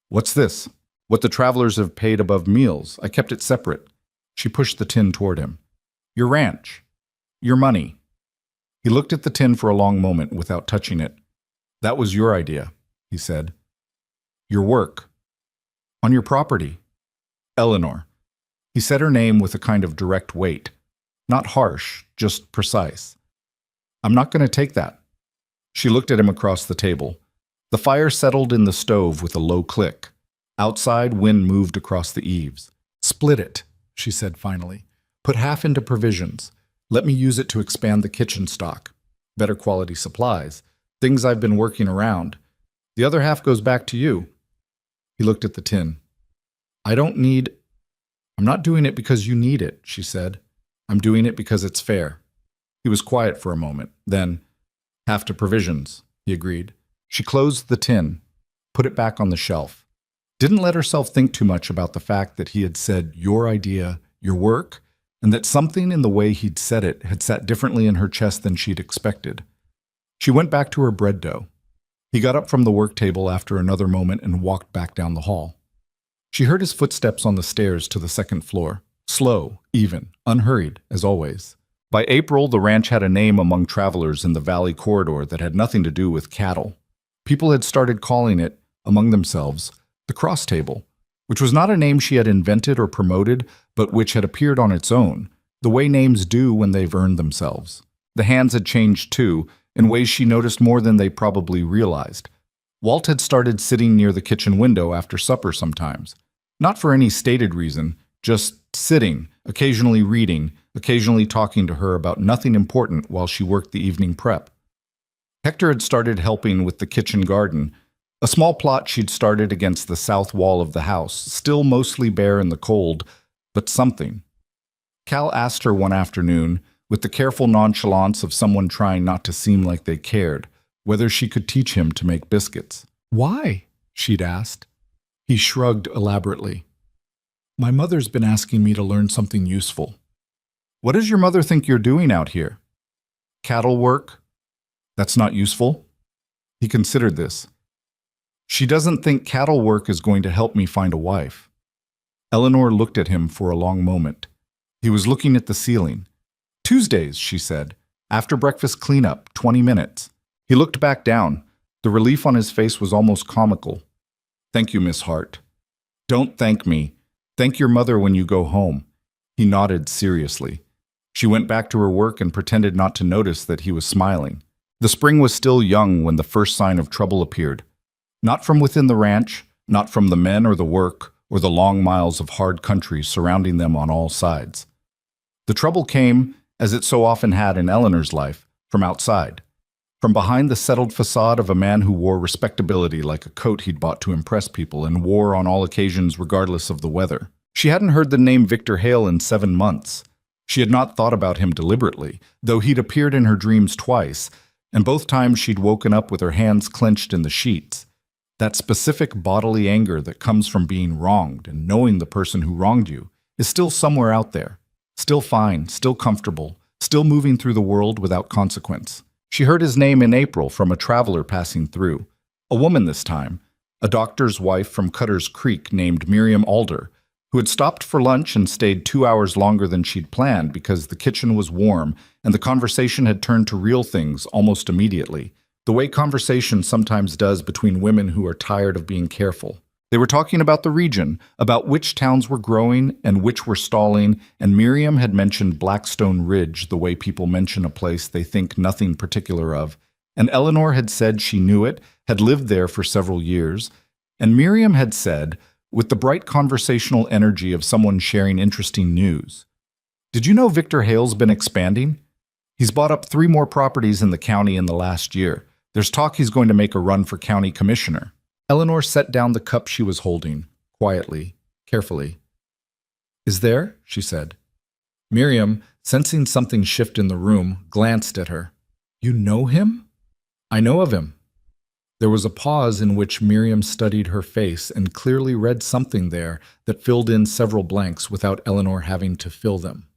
Speaker 1: What's this? What the travelers have paid above meals. I kept it separate. She pushed the tin toward him. Your ranch. Your money. He looked at the tin for a long moment without touching it. That was your idea, he said. Your work. On your property. Eleanor. He said her name with a kind of direct weight. Not harsh, just precise. I'm not going to take that. She looked at him across the table. The fire settled in the stove with a low click. Outside, wind moved across the eaves. Split it, she said finally. Put half into provisions. Let me use it to expand the kitchen stock. Better quality supplies. Things I've been working around. The other half goes back to you. He looked at the tin. I'm not doing it because you need it, she said. I'm doing it because it's fair. He was quiet for a moment. Then, half to provisions, he agreed. She closed the tin, put it back on the shelf. Didn't let herself think too much about the fact that he had said your idea, your work, and that something in the way he'd said it had sat differently in her chest than she'd expected. She went back to her bread dough. He got up from the work table after another moment and walked back down the hall. She heard his footsteps on the stairs to the second floor. Slow, even, unhurried, as always. By April, the ranch had a name among travelers in the valley corridor that had nothing to do with cattle. People had started calling it, among themselves, the Cross Table, which was not a name she had invented or promoted, but which had appeared on its own, the way names do when they've earned themselves. The hands had changed too, in ways she noticed more than they probably realized. Walt had started sitting near the kitchen window after supper sometimes. Not for any stated reason, just sitting, occasionally reading, occasionally talking to her about nothing important while she worked the evening prep. Hector had started helping with the kitchen garden, a small plot she'd started against the south wall of the house, still mostly bare in the cold, but something. Cal asked her one afternoon, with the careful nonchalance of someone trying not to seem like they cared, whether she could teach him to make biscuits. Why? She'd asked. He shrugged elaborately. My mother's been asking me to learn something useful. What does your mother think you're doing out here? Cattle work? That's not useful? He considered this. She doesn't think cattle work is going to help me find a wife. Eleanor looked at him for a long moment. He was looking at the ceiling. Tuesdays, she said. After breakfast cleanup, 20 minutes. He looked back down. The relief on his face was almost comical. Thank you, Miss Hart. Don't thank me. Thank your mother when you go home. He nodded seriously. She went back to her work and pretended not to notice that he was smiling. The spring was still young when the first sign of trouble appeared. Not from within the ranch, not from the men or the work, or the long miles of hard country surrounding them on all sides. The trouble came, as it so often had in Eleanor's life, from outside. From behind the settled facade of a man who wore respectability like a coat he'd bought to impress people and wore on all occasions regardless of the weather. She hadn't heard the name Victor Hale in 7 months. She had not thought about him deliberately, though he'd appeared in her dreams twice, and both times she'd woken up with her hands clenched in the sheets. That specific bodily anger that comes from being wronged and knowing the person who wronged you is still somewhere out there, still fine, still comfortable, still moving through the world without consequence. She heard his name in April from a traveler passing through, a woman this time, a doctor's wife from Cutter's Creek named Miriam Alder, who had stopped for lunch and stayed 2 hours longer than she'd planned because the kitchen was warm and the conversation had turned to real things almost immediately, the way conversation sometimes does between women who are tired of being careful. They were talking about the region, about which towns were growing and which were stalling, and Miriam had mentioned Blackstone Ridge the way people mention a place they think nothing particular of, and Eleanor had said she knew it, had lived there for several years, and Miriam had said, with the bright conversational energy of someone sharing interesting news. Did you know Victor Hale's been expanding? He's bought up 3 more properties in the county in the last year. There's talk he's going to make a run for county commissioner. Eleanor set down the cup she was holding, quietly, carefully. Is there? She said. Miriam, sensing something shift in the room, glanced at her. You know him? I know of him. There was a pause in which Miriam studied her face and clearly read something there that filled in several blanks without Eleanor having to fill them.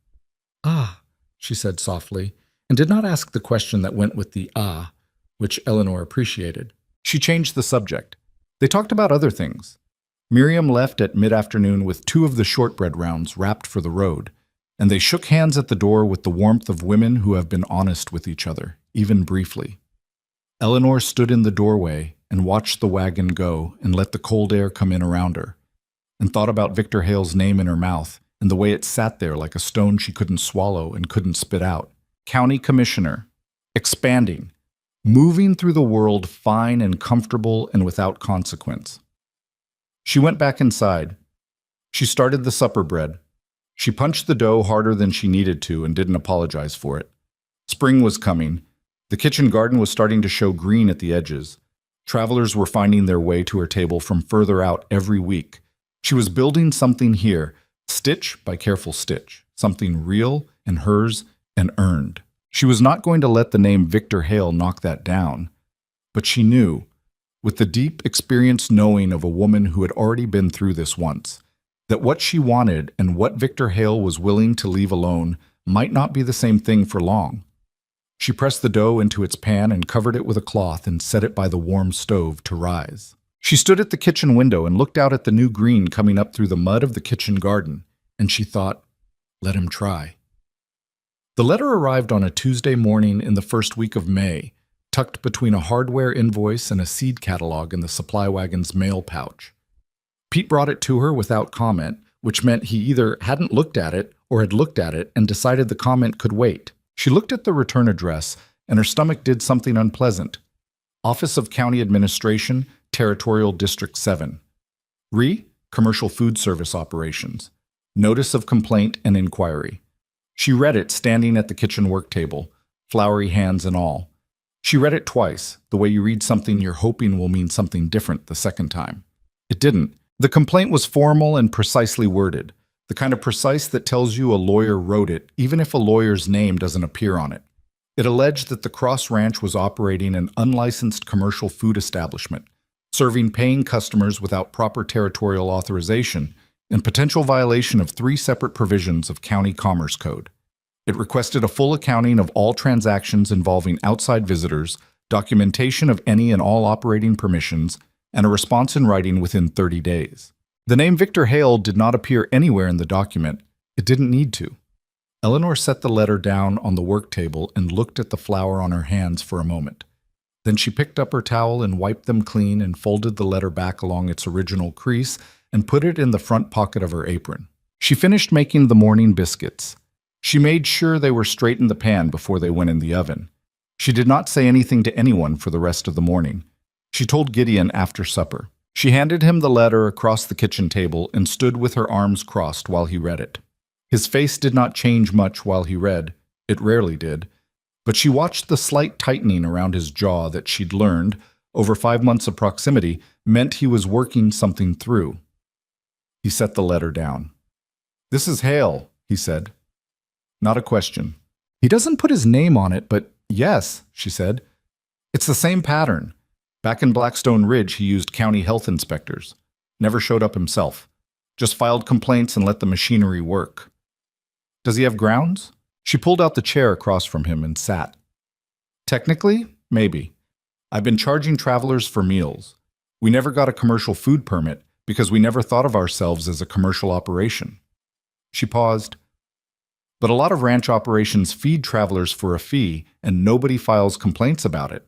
Speaker 1: Ah, she said softly, and did not ask the question that went with the ah, which Eleanor appreciated. She changed the subject. They talked about other things. Miriam left at mid-afternoon with 2 of the shortbread rounds wrapped for the road, and they shook hands at the door with the warmth of women who have been honest with each other, even briefly. Eleanor stood in the doorway and watched the wagon go and let the cold air come in around her, and thought about Victor Hale's name in her mouth and the way it sat there like a stone she couldn't swallow and couldn't spit out. County Commissioner. Expanding. Moving through the world fine and comfortable and without consequence. She went back inside. She started the supper bread. She punched the dough harder than she needed to and didn't apologize for it. Spring was coming. The kitchen garden was starting to show green at the edges. Travelers were finding their way to her table from further out every week. She was building something here, stitch by careful stitch, something real and hers and earned. She was not going to let the name Victor Hale knock that down. But she knew, with the deep, experienced knowing of a woman who had already been through this once, that what she wanted and what Victor Hale was willing to leave alone might not be the same thing for long. She pressed the dough into its pan and covered it with a cloth and set it by the warm stove to rise. She stood at the kitchen window and looked out at the new green coming up through the mud of the kitchen garden, and she thought, let him try. The letter arrived on a Tuesday morning in the first week of May, tucked between a hardware invoice and a seed catalog in the supply wagon's mail pouch. Pete brought it to her without comment, which meant he either hadn't looked at it or had looked at it and decided the comment could wait. She looked at the return address, and her stomach did something unpleasant. Office of County Administration, Territorial District 7. Commercial Food Service Operations. Notice of Complaint and Inquiry. She read it standing at the kitchen work table, floury hands and all. She read it twice, the way you read something you're hoping will mean something different the second time. It didn't. The complaint was formal and precisely worded, the kind of precise that tells you a lawyer wrote it, even if a lawyer's name doesn't appear on it. It alleged that the Cross Ranch was operating an unlicensed commercial food establishment, serving paying customers without proper territorial authorization, in potential violation of 3 separate provisions of County Commerce Code. It requested a full accounting of all transactions involving outside visitors, documentation of any and all operating permissions, and a response in writing within 30 days. The name Victor Hale did not appear anywhere in the document. It didn't need to. Eleanor set the letter down on the work table and looked at the flour on her hands for a moment. Then she picked up her towel and wiped them clean and folded the letter back along its original crease and put it in the front pocket of her apron. She finished making the morning biscuits. She made sure they were straight in the pan before they went in the oven. She did not say anything to anyone for the rest of the morning. She told Gideon after supper. She handed him the letter across the kitchen table and stood with her arms crossed while he read it. His face did not change much while he read. It rarely did. But she watched the slight tightening around his jaw that she'd learned, over 5 months of proximity, meant he was working something through. He set the letter down. "This is Hale," he said. Not a question. "He doesn't put his name on it, but yes," she said. "It's the same pattern. Back in Blackstone Ridge, he used county health inspectors. Never showed up himself. Just filed complaints and let the machinery work." "Does he have grounds?" She pulled out the chair across from him and sat. "Technically, maybe. I've been charging travelers for meals. We never got a commercial food permit because we never thought of ourselves as a commercial operation." She paused. "But a lot of ranch operations feed travelers for a fee, and nobody files complaints about it.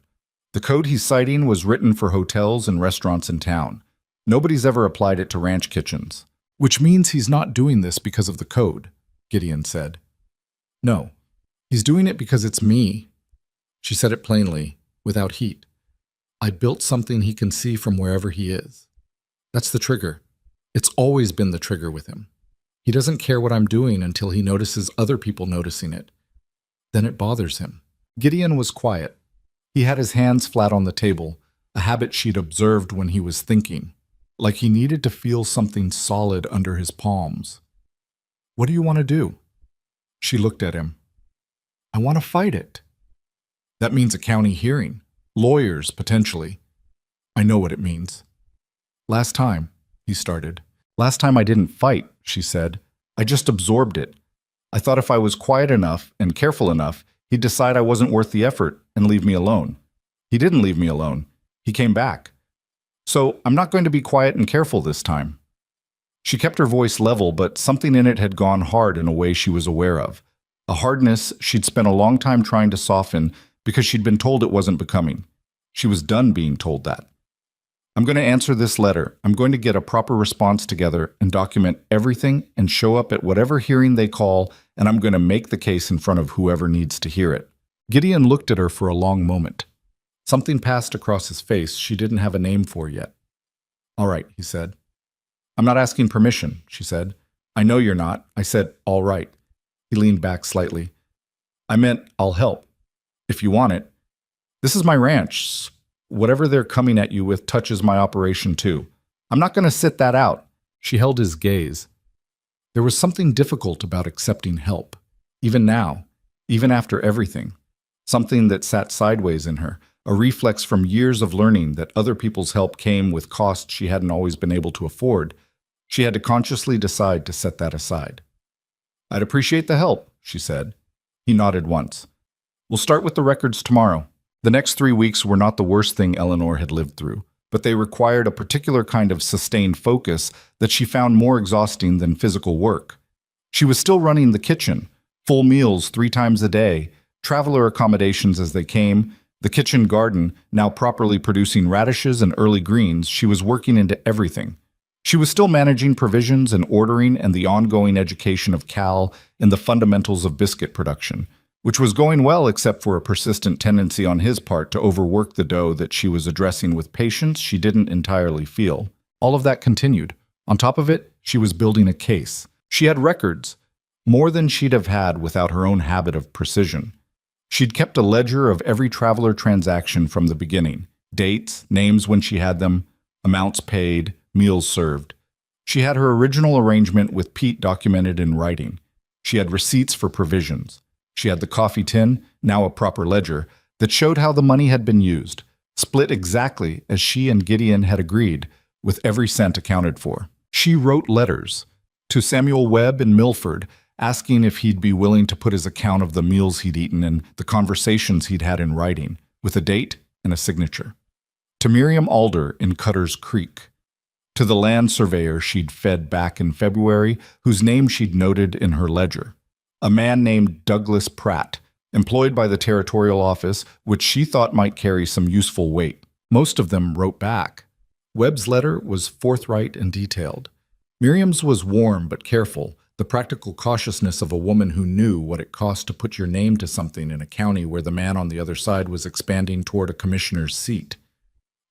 Speaker 1: The code he's citing was written for hotels and restaurants in town. Nobody's ever applied it to ranch kitchens." "Which means he's not doing this because of the code," Gideon said. "No, he's doing it because it's me." She said it plainly, without heat. "I built something he can see from wherever he is. That's the trigger. It's always been the trigger with him. He doesn't care what I'm doing until he notices other people noticing it. Then it bothers him. Gideon was quiet. He had his hands flat on the table, a habit she'd observed when he was thinking, like he needed to feel something solid under his palms. What do you want to do? She looked at him. I want to fight it. That means a county hearing. Lawyers, potentially. I know what it means. Last time, he started. Last time I didn't fight, she said. I just absorbed it. I thought if I was quiet enough and careful enough, he'd decide I wasn't worth the effort and leave me alone. He didn't leave me alone. He came back. So I'm not going to be quiet and careful this time. She kept her voice level, but something in it had gone hard in a way she was aware of. A hardness she'd spent a long time trying to soften because she'd been told it wasn't becoming. She was done being told that. I'm going to answer this letter. I'm going to get a proper response together and document everything and show up at whatever hearing they call, and I'm going to make the case in front of whoever needs to hear it. Gideon looked at her for a long moment. Something passed across his face she didn't have a name for yet. All right, he said. I'm not asking permission, she said. I know you're not. I said, all right. He leaned back slightly. I meant, I'll help. If you want it. This is my ranch. Whatever they're coming at you with touches my operation too. I'm not going to sit that out. She held his gaze. There was something difficult about accepting help. Even now, even after everything. Something that sat sideways in her. A reflex from years of learning that other people's help came with costs she hadn't always been able to afford. She had to consciously decide to set that aside. I'd appreciate the help, she said. He nodded once. We'll start with the records tomorrow. The next 3 weeks were not the worst thing Eleanor had lived through, but they required a particular kind of sustained focus that she found more exhausting than physical work. She was still running the kitchen, full meals 3 times a day, traveler accommodations as they came, the kitchen garden, now properly producing radishes and early greens. She was working into everything. She was still managing provisions and ordering and the ongoing education of Cal in the fundamentals of biscuit production, which was going well except for a persistent tendency on his part to overwork the dough that she was addressing with patience she didn't entirely feel. All of that continued. On top of it, she was building a case. She had records, more than she'd have had without her own habit of precision. She'd kept a ledger of every traveler transaction from the beginning, dates, names when she had them, amounts paid, meals served. She had her original arrangement with Pete documented in writing. She had receipts for provisions. She had the coffee tin, now a proper ledger, that showed how the money had been used, split exactly as she and Gideon had agreed, with every cent accounted for. She wrote letters to Samuel Webb in Milford, asking if he'd be willing to put his account of the meals he'd eaten and the conversations he'd had in writing, with a date and a signature. To Miriam Alder in Cutter's Creek. To the land surveyor she'd fed back in February, whose name she'd noted in her ledger. A man named Douglas Pratt, employed by the territorial office, which she thought might carry some useful weight. Most of them wrote back. Webb's letter was forthright and detailed. Miriam's was warm but careful, the practical cautiousness of a woman who knew what it cost to put your name to something in a county where the man on the other side was expanding toward a commissioner's seat.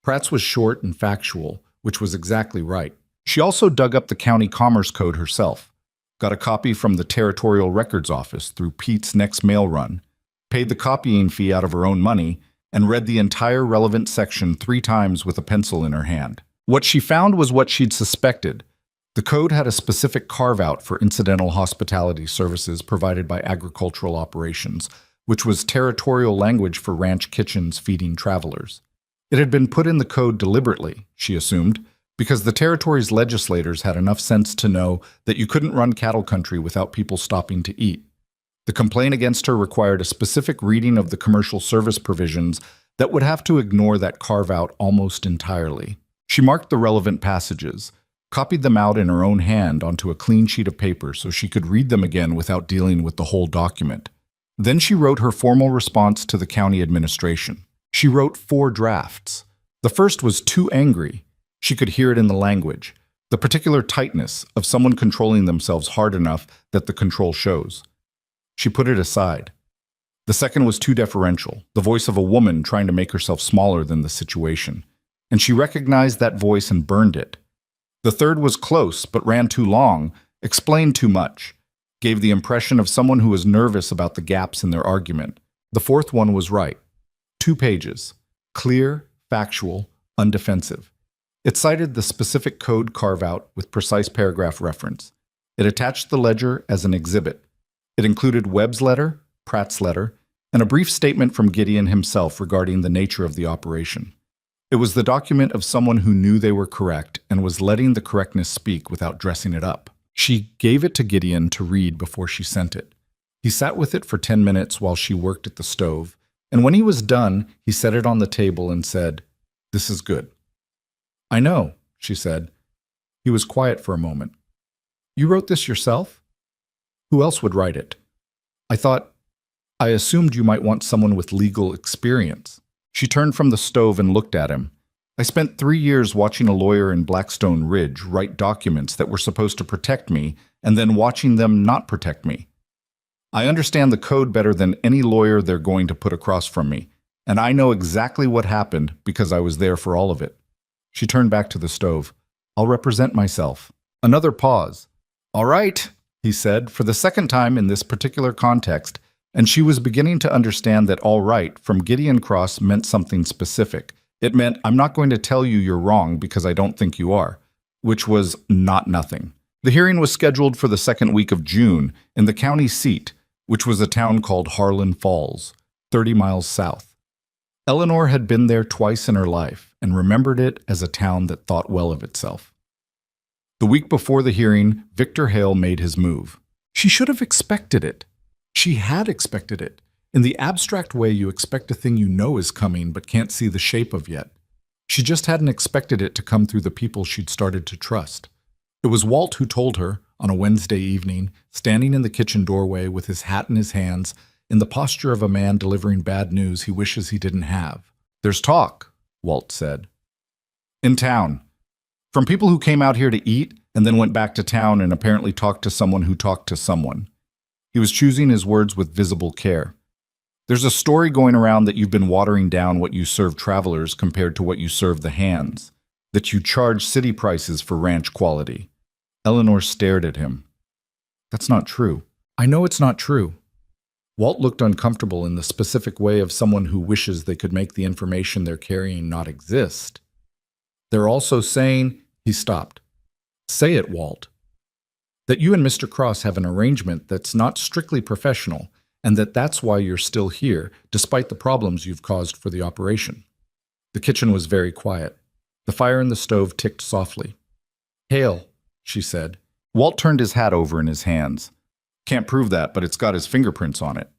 Speaker 1: Pratt's was short and factual, which was exactly right. She also dug up the county commerce code herself, got a copy from the territorial records office through Pete's next mail run, paid the copying fee out of her own money, and read the entire relevant section 3 times with a pencil in her hand. What she found was what she'd suspected. The code had a specific carve-out for incidental hospitality services provided by agricultural operations, which was territorial language for ranch kitchens feeding travelers. It had been put in the code deliberately, she assumed, because the territory's legislators had enough sense to know that you couldn't run cattle country without people stopping to eat. The complaint against her required a specific reading of the commercial service provisions that would have to ignore that carve-out almost entirely. She marked the relevant passages, copied them out in her own hand onto a clean sheet of paper so she could read them again without dealing with the whole document. Then she wrote her formal response to the county administration. She wrote 4 drafts. The first was too angry. She could hear it in the language, the particular tightness of someone controlling themselves hard enough that the control shows. She put it aside. The second was too deferential, the voice of a woman trying to make herself smaller than the situation. And she recognized that voice and burned it. The third was close, but ran too long, explained too much, gave the impression of someone who was nervous about the gaps in their argument. The fourth one was right. 2 pages. Clear, factual, undefensive. It cited the specific code carve-out with precise paragraph reference. It attached the ledger as an exhibit. It included Webb's letter, Pratt's letter, and a brief statement from Gideon himself regarding the nature of the operation. It was the document of someone who knew they were correct and was letting the correctness speak without dressing it up. She gave it to Gideon to read before she sent it. He sat with it for 10 minutes while she worked at the stove, and when he was done, he set it on the table and said, "This is good." "I know," she said. He was quiet for a moment. "You wrote this yourself?" "Who else would write it?" I assumed you might want someone with legal experience." She turned from the stove and looked at him. "I spent 3 years watching a lawyer in Blackstone Ridge write documents that were supposed to protect me and then watching them not protect me. I understand the code better than any lawyer they're going to put across from me, and I know exactly what happened because I was there for all of it." She turned back to the stove. "I'll represent myself." Another pause. "All right," he said, for the second time in this particular context, and she was beginning to understand that "all right" from Gideon Cross meant something specific. It meant, "I'm not going to tell you you're wrong because I don't think you are," which was not nothing. The hearing was scheduled for the second week of June in the county seat, which was a town called Harlan Falls, 30 miles south. Eleanor had been there twice in her life and remembered it as a town that thought well of itself. The week before the hearing, Victor Hale made his move. She should have expected it. She had expected it. In the abstract way you expect a thing you know is coming but can't see the shape of yet. She just hadn't expected it to come through the people she'd started to trust. It was Walt who told her, on a Wednesday evening, standing in the kitchen doorway with his hat in his hands, in the posture of a man delivering bad news he wishes he didn't have. "There's talk," Walt said. "In town. From people who came out here to eat and then went back to town and apparently talked to someone who talked to someone." He was choosing his words with visible care. "There's a story going around that you've been watering down what you serve travelers compared to what you serve the hands, that you charge city prices for ranch quality." Eleanor stared at him. "That's not true." "I know it's not true." Walt looked uncomfortable in the specific way of someone who wishes they could make the information they're carrying not exist. "They're also saying," he stopped. "Say it, Walt." "That you and Mr. Cross have an arrangement that's not strictly professional, and that's why you're still here, despite the problems you've caused for the operation." The kitchen was very quiet. The fire in the stove ticked softly. "Hale," she said. Walt turned his hat over in his hands. "Can't prove that, but it's got his fingerprints on it.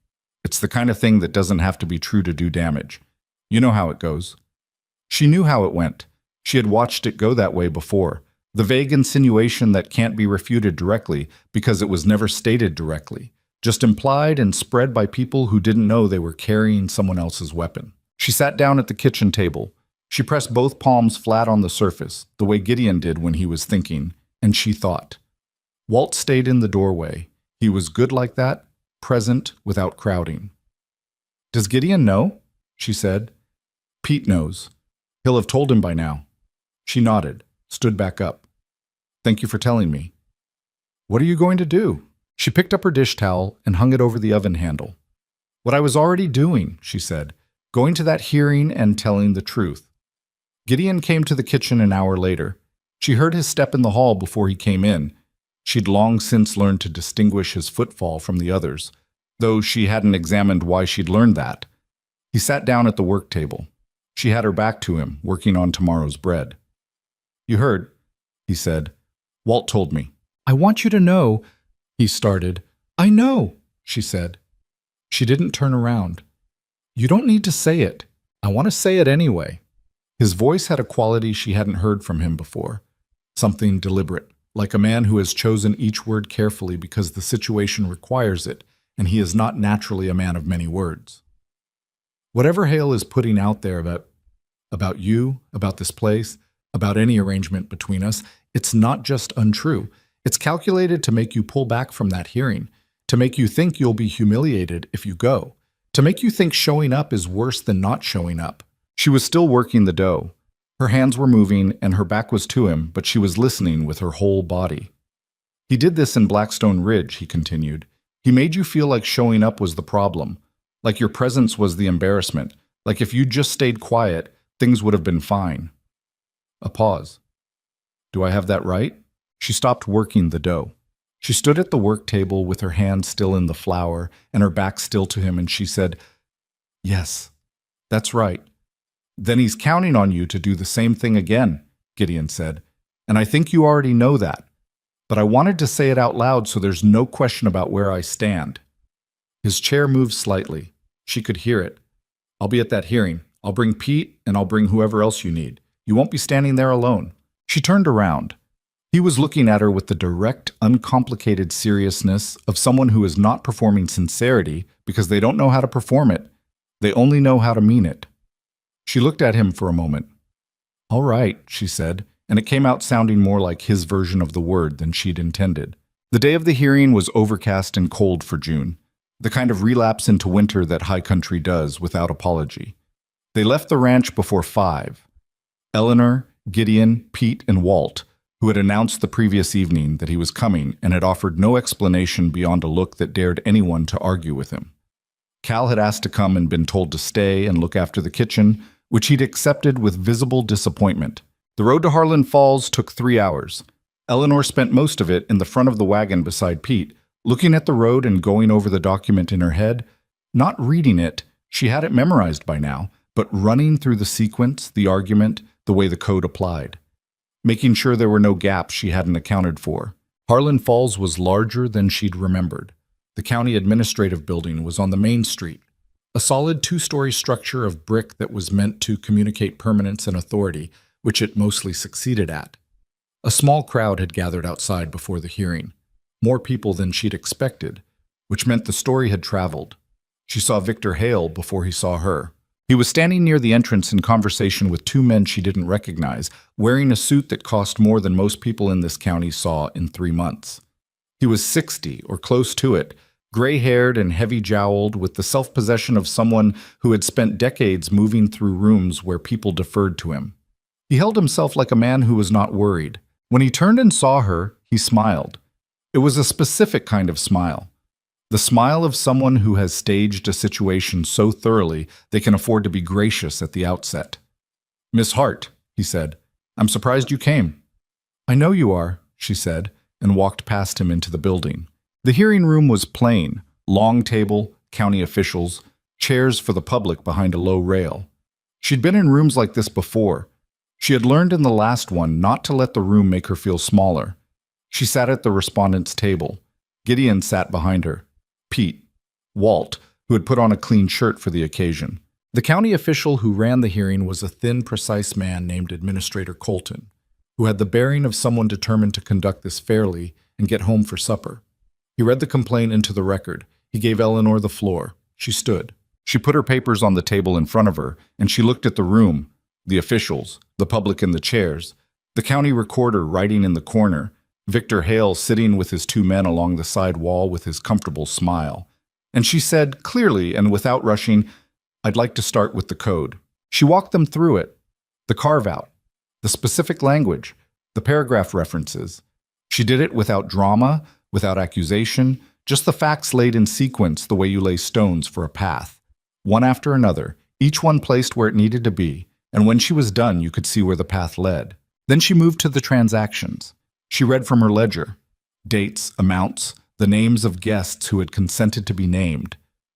Speaker 1: It's the kind of thing that doesn't have to be true to do damage. You know how it goes." She knew how it went. She had watched it go that way before. The vague insinuation that can't be refuted directly because it was never stated directly, just implied and spread by people who didn't know they were carrying someone else's weapon. She sat down at the kitchen table. She pressed both palms flat on the surface, the way Gideon did when he was thinking, and she thought. Walt stayed in the doorway. He was good like that, present without crowding. "Does Gideon know?" she said. "Pete knows. He'll have told him by now." She nodded, stood back up. "Thank you for telling me." "What are you going to do?" She picked up her dish towel and hung it over the oven handle. "What I was already doing," she said, "going to that hearing and telling the truth." Gideon came to the kitchen an hour later. She heard his step in the hall before he came in. She'd long since learned to distinguish his footfall from the others, though she hadn't examined why she'd learned that. He sat down at the work table. She had her back to him, working on tomorrow's bread. "You heard," he said. "Walt told me." "I want you to know," he started. "I know," she said. She didn't turn around. "You don't need to say it. I want to say it anyway." His voice had a quality she hadn't heard from him before. Something deliberate, like a man who has chosen each word carefully because the situation requires it, and he is not naturally a man of many words. Whatever Hale is putting out there about you, about this place, about any arrangement between us, it's not just untrue. It's calculated to make you pull back from that hearing, to make you think you'll be humiliated if you go, to make you think showing up is worse than not showing up. She was still working the dough. Her hands were moving and her back was to him, but she was listening with her whole body. He did this in Blackstone Ridge, he continued. He made you feel like showing up was the problem, like your presence was the embarrassment, like if you'd just stayed quiet, things would have been fine. A pause. Do I have that right? She stopped working the dough. She stood at the work table with her hand still in the flour and her back still to him, and she said, "Yes, that's right." "Then he's counting on you to do the same thing again," Gideon said. "And I think you already know that. But I wanted to say it out loud so there's no question about where I stand." His chair moved slightly. She could hear it. "I'll be at that hearing. I'll bring Pete, and I'll bring whoever else you need. You won't be standing there alone." She turned around. He was looking at her with the direct, uncomplicated seriousness of someone who is not performing sincerity because they don't know how to perform it. They only know how to mean it. She looked at him for a moment. "All right," she said, and it came out sounding more like his version of the word than she'd intended. The day of the hearing was overcast and cold for June, the kind of relapse into winter that high country does without apology. They left the ranch before 5. Eleanor, Gideon, Pete, and Walt, who had announced the previous evening that he was coming and had offered no explanation beyond a look that dared anyone to argue with him. Cal had asked to come and been told to stay and look after the kitchen, which he'd accepted with visible disappointment. The road to Harlan Falls took 3 hours. Eleanor spent most of it in the front of the wagon beside Pete, looking at the road and going over the document in her head, not reading it, she had it memorized by now, but running through the sequence, the argument, the way the code applied, making sure there were no gaps she hadn't accounted for. Harlan Falls was larger than she'd remembered. The county administrative building was on the main street, a solid 2-story structure of brick that was meant to communicate permanence and authority, which it mostly succeeded at. A small crowd had gathered outside before the hearing, more people than she'd expected, which meant the story had traveled. She saw Victor Hale before he saw her. He was standing near the entrance in conversation with 2 men she didn't recognize, wearing a suit that cost more than most people in this county saw in 3 months. He was 60 or close to it, gray-haired and heavy-jowled, with the self-possession of someone who had spent decades moving through rooms where people deferred to him. He held himself like a man who was not worried. When he turned and saw her, he smiled. It was a specific kind of smile. The smile of someone who has staged a situation so thoroughly they can afford to be gracious at the outset. "Miss Hart," he said, "I'm surprised you came." "I know you are," she said, and walked past him into the building. The hearing room was plain, long table, county officials, chairs for the public behind a low rail. She'd been in rooms like this before. She had learned in the last one not to let the room make her feel smaller. She sat at the respondent's table. Gideon sat behind her. Pete, Walt, who had put on a clean shirt for the occasion. The county official who ran the hearing was a thin, precise man named Administrator Colton, who had the bearing of someone determined to conduct this fairly and get home for supper. He read the complaint into the record. He gave Eleanor the floor. She stood. She put her papers on the table in front of her, and she looked at the room, the officials, the public in the chairs, the county recorder writing in the corner, Victor Hale sitting with his 2 men along the side wall with his comfortable smile. And she said, clearly and without rushing, "I'd like to start with the code." She walked them through it, the carve-out, the specific language, the paragraph references. She did it without drama, without accusation, just the facts laid in sequence the way you lay stones for a path, one after another, each one placed where it needed to be, and when she was done you could see where the path led. Then she moved to the transactions. She read from her ledger, dates, amounts, the names of guests who had consented to be named.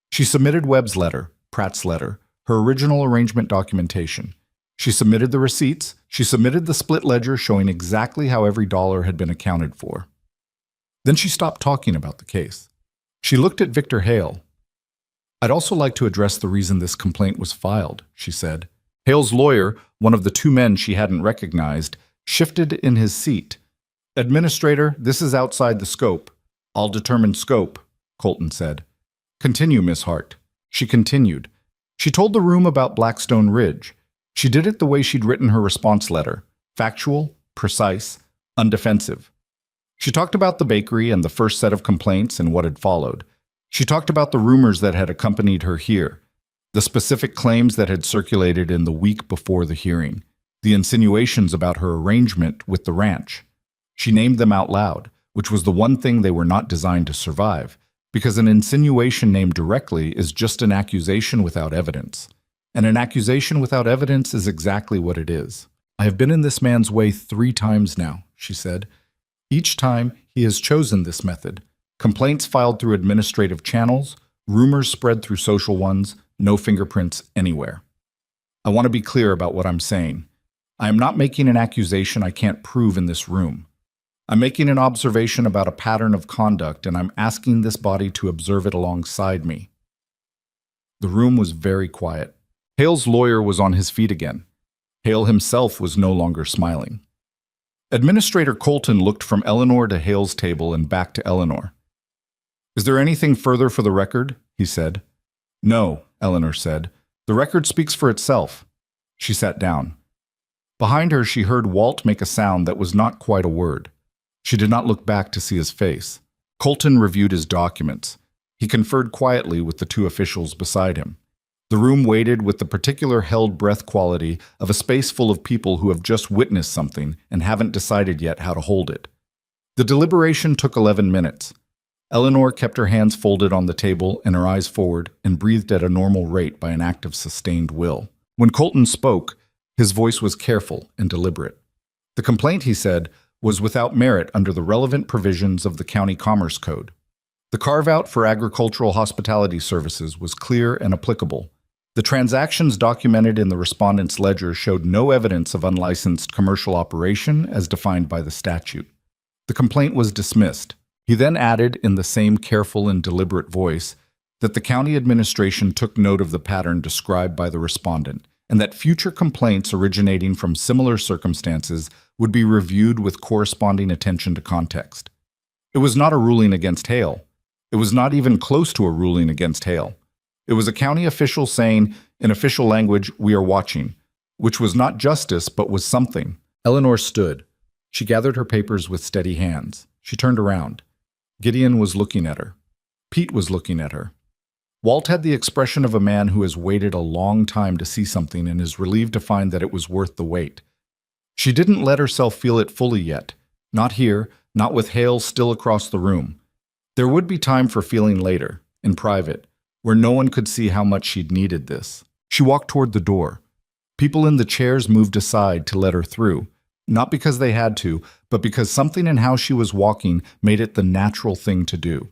Speaker 1: She submitted Webb's letter, Pratt's letter, her original arrangement documentation. She submitted the receipts. She submitted the split ledger showing exactly how every dollar had been accounted for. Then she stopped talking about the case. She looked at Victor Hale. "I'd also like to address the reason this complaint was filed," she said. Hale's lawyer, one of the 2 men she hadn't recognized, shifted in his seat. "Administrator, this is outside the scope." "I'll determine scope," Colton said. "Continue, Miss Hart." She continued. She told the room about Blackstone Ridge. She did it the way she'd written her response letter, factual, precise, undefensive. She talked about the bakery and the first set of complaints and what had followed. She talked about the rumors that had accompanied her here, the specific claims that had circulated in the week before the hearing, the insinuations about her arrangement with the ranch. She named them out loud, which was the one thing they were not designed to survive, because an insinuation named directly is just an accusation without evidence. And an accusation without evidence is exactly what it is. "I have been in this man's way 3 times now," she said. "Each time he has chosen this method. Complaints filed through administrative channels, rumors spread through social ones, no fingerprints anywhere. I want to be clear about what I'm saying. I am not making an accusation I can't prove in this room. I'm making an observation about a pattern of conduct, and I'm asking this body to observe it alongside me." The room was very quiet. Hale's lawyer was on his feet again. Hale himself was no longer smiling. Administrator Colton looked from Eleanor to Hale's table and back to Eleanor. "Is there anything further for the record?" he said. "No," Eleanor said. "The record speaks for itself." She sat down. Behind her, she heard Walt make a sound that was not quite a word. She did not look back to see his face. Colton reviewed his documents. He conferred quietly with the 2 officials beside him. The room waited with the particular held breath quality of a space full of people who have just witnessed something and haven't decided yet how to hold it. The deliberation took 11 minutes. Eleanor kept her hands folded on the table and her eyes forward and breathed at a normal rate by an act of sustained will. When Colton spoke, his voice was careful and deliberate. The complaint, he said, was without merit under the relevant provisions of the County Commerce Code. The carve-out for agricultural hospitality services was clear and applicable. The transactions documented in the respondent's ledger showed no evidence of unlicensed commercial operation as defined by the statute. The complaint was dismissed. He then added, in the same careful and deliberate voice, that the county administration took note of the pattern described by the respondent, and that future complaints originating from similar circumstances would be reviewed with corresponding attention to context. It was not a ruling against Hale. It was not even close to a ruling against Hale. It was a county official saying, in official language, "We are watching," which was not justice, but was something. Eleanor stood. She gathered her papers with steady hands. She turned around. Gideon was looking at her. Pete was looking at her. Walt had the expression of a man who has waited a long time to see something and is relieved to find that it was worth the wait. She didn't let herself feel it fully yet. Not here, not with Hale still across the room. There would be time for feeling later, in private, where no one could see how much she'd needed this. She walked toward the door. People in the chairs moved aside to let her through, not because they had to, but because something in how she was walking made it the natural thing to do.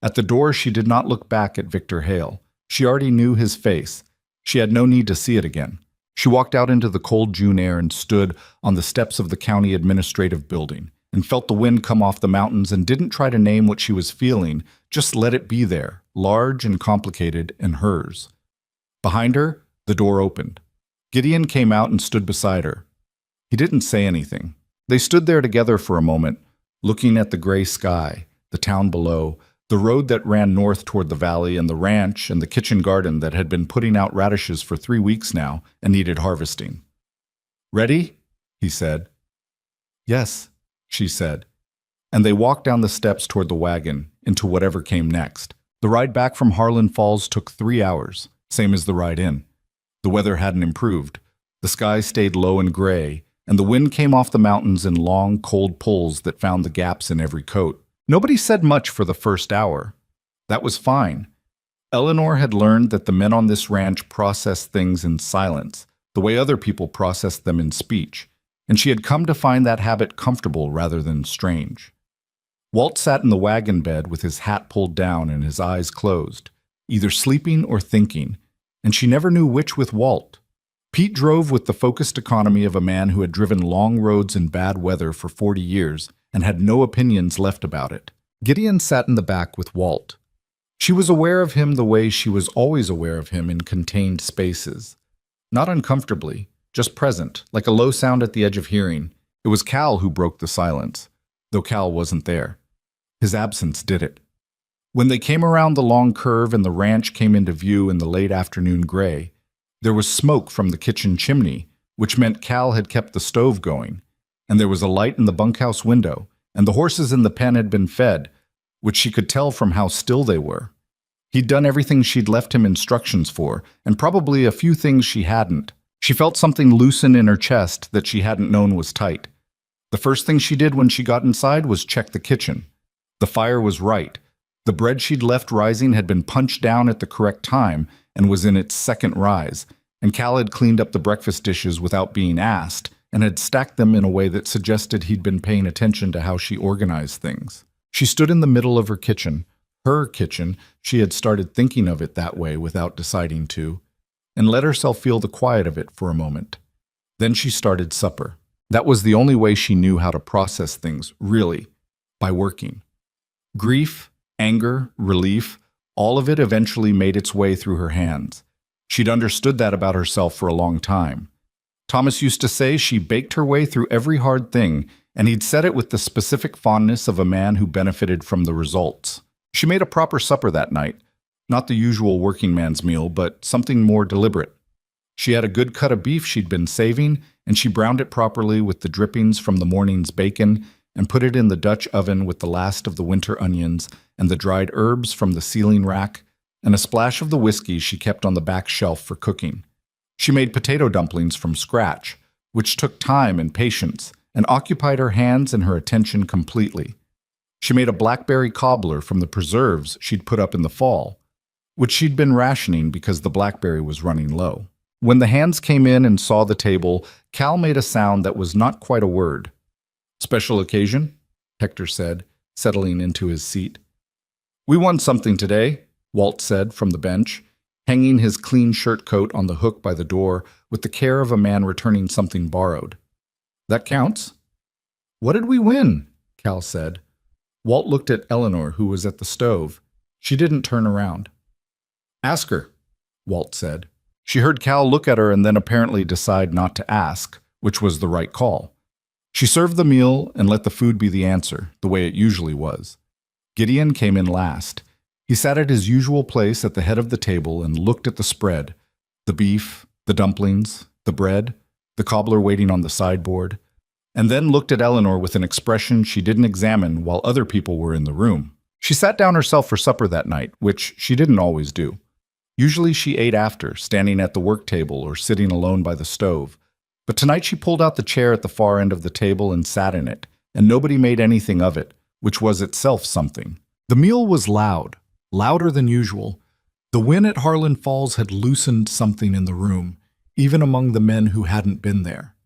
Speaker 1: At the door, she did not look back at Victor Hale. She already knew his face. She had no need to see it again. She walked out into the cold June air and stood on the steps of the county administrative building and felt the wind come off the mountains and didn't try to name what she was feeling, just let it be there, large and complicated and hers. Behind her, the door opened. Gideon came out and stood beside her. He didn't say anything. They stood there together for a moment, looking at the gray sky, the town below, the road that ran north toward the valley, and the ranch and the kitchen garden that had been putting out radishes for 3 weeks now and needed harvesting. "Ready?" he said. "Yes," she said. And they walked down the steps toward the wagon, into whatever came next. The ride back from Harlan Falls took 3 hours, same as the ride in. The weather hadn't improved. The sky stayed low and gray, and the wind came off the mountains in long, cold pulls that found the gaps in every coat. Nobody said much for the first hour. That was fine. Eleanor had learned that the men on this ranch processed things in silence, the way other people processed them in speech, and she had come to find that habit comfortable rather than strange. Walt sat in the wagon bed with his hat pulled down and his eyes closed, either sleeping or thinking, and she never knew which with Walt. Pete drove with the focused economy of a man who had driven long roads in bad weather for 40 years and had no opinions left about it. Gideon sat in the back with Walt. She was aware of him the way she was always aware of him in contained spaces. Not uncomfortably, just present, like a low sound at the edge of hearing. It was Cal who broke the silence, though Cal wasn't there. His absence did it. When they came around the long curve and the ranch came into view in the late afternoon gray, there was smoke from the kitchen chimney, which meant Cal had kept the stove going, and there was a light in the bunkhouse window, and the horses in the pen had been fed, which she could tell from how still they were. He'd done everything she'd left him instructions for, and probably a few things she hadn't. She felt something loosen in her chest that she hadn't known was tight. The first thing she did when she got inside was check the kitchen. The fire was right. The bread she'd left rising had been punched down at the correct time and was in its second rise, and Cal had cleaned up the breakfast dishes without being asked and had stacked them in a way that suggested he'd been paying attention to how she organized things. She stood in the middle of her kitchen, she had started thinking of it that way without deciding to, and let herself feel the quiet of it for a moment. Then she started supper. That was the only way she knew how to process things, really, by working. Grief, anger, relief, all of it eventually made its way through her hands. She'd understood that about herself for a long time. Thomas used to say she baked her way through every hard thing, and he'd said it with the specific fondness of a man who benefited from the results. She made a proper supper that night, not the usual working man's meal, but something more deliberate. She had a good cut of beef she'd been saving, and she browned it properly with the drippings from the morning's bacon and put it in the Dutch oven with the last of the winter onions and the dried herbs from the ceiling rack and a splash of the whiskey she kept on the back shelf for cooking. She made potato dumplings from scratch, which took time and patience and occupied her hands and her attention completely. She made a blackberry cobbler from the preserves she'd put up in the fall, which she'd been rationing because the blackberry was running low. When the hands came in and saw the table, Cal made a sound that was not quite a word. "Special occasion?" Hector said, settling into his seat. "We won something today," Walt said from the bench, hanging his clean shirt coat on the hook by the door with the care of a man returning something borrowed. "That counts." "What did we win?" Cal said. Walt looked at Eleanor, who was at the stove. She didn't turn around. "Ask her," Walt said. She heard Cal look at her and then apparently decide not to ask, which was the right call. She served the meal and let the food be the answer, the way it usually was. Gideon came in last. He sat at his usual place at the head of the table and looked at the spread, the beef, the dumplings, the bread, the cobbler waiting on the sideboard, and then looked at Eleanor with an expression she didn't examine while other people were in the room. She sat down herself for supper that night, which she didn't always do. Usually she ate after, standing at the work table or sitting alone by the stove. But tonight she pulled out the chair at the far end of the table and sat in it, and nobody made anything of it, which was itself something. The meal was loud, louder than usual. The win at Harlan Falls had loosened something in the room, even among the men who hadn't been there.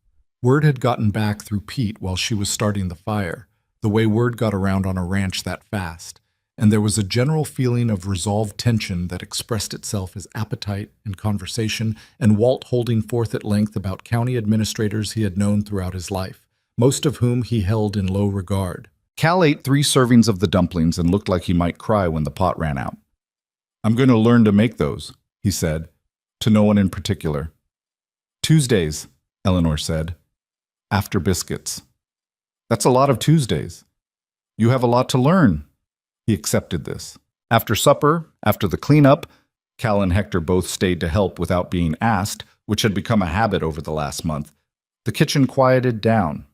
Speaker 1: Word had gotten back through Pete while she was starting the fire, the way word got around on a ranch that fast, and there was a general feeling of resolved tension that expressed itself as appetite and conversation, and Walt holding forth at length about county administrators he had known throughout his life, most of whom he held in low regard. Cal ate 3 servings of the dumplings and looked like he might cry when the pot ran out. "I'm going to learn to make those," he said, to no one in particular. "Tuesdays," Eleanor said, "after biscuits." "That's a lot of Tuesdays." "You have a lot to learn." He accepted this. After supper, after the cleanup, Cal and Hector both stayed to help without being asked, which had become a habit over the last month. The kitchen quieted down.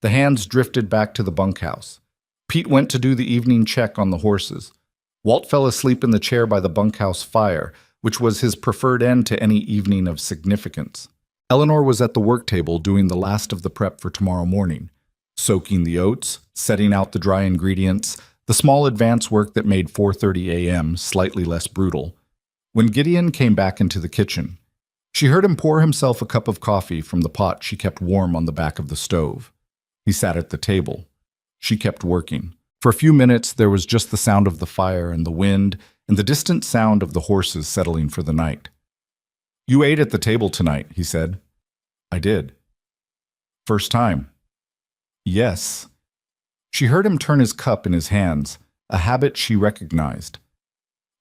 Speaker 1: The hands drifted back to the bunkhouse. Pete went to do the evening check on the horses. Walt fell asleep in the chair by the bunkhouse fire, which was his preferred end to any evening of significance. Eleanor was at the work table doing the last of the prep for tomorrow morning, soaking the oats, setting out the dry ingredients, the small advance work that made 4:30 a.m. slightly less brutal. When Gideon came back into the kitchen, she heard him pour himself a cup of coffee from the pot she kept warm on the back of the stove. He sat at the table. She kept working. For a few minutes, there was just the sound of the fire and the wind and the distant sound of the horses settling for the night. "You ate at the table tonight," he said. "I did." "First time?" "Yes." She heard him turn his cup in his hands, a habit she recognized.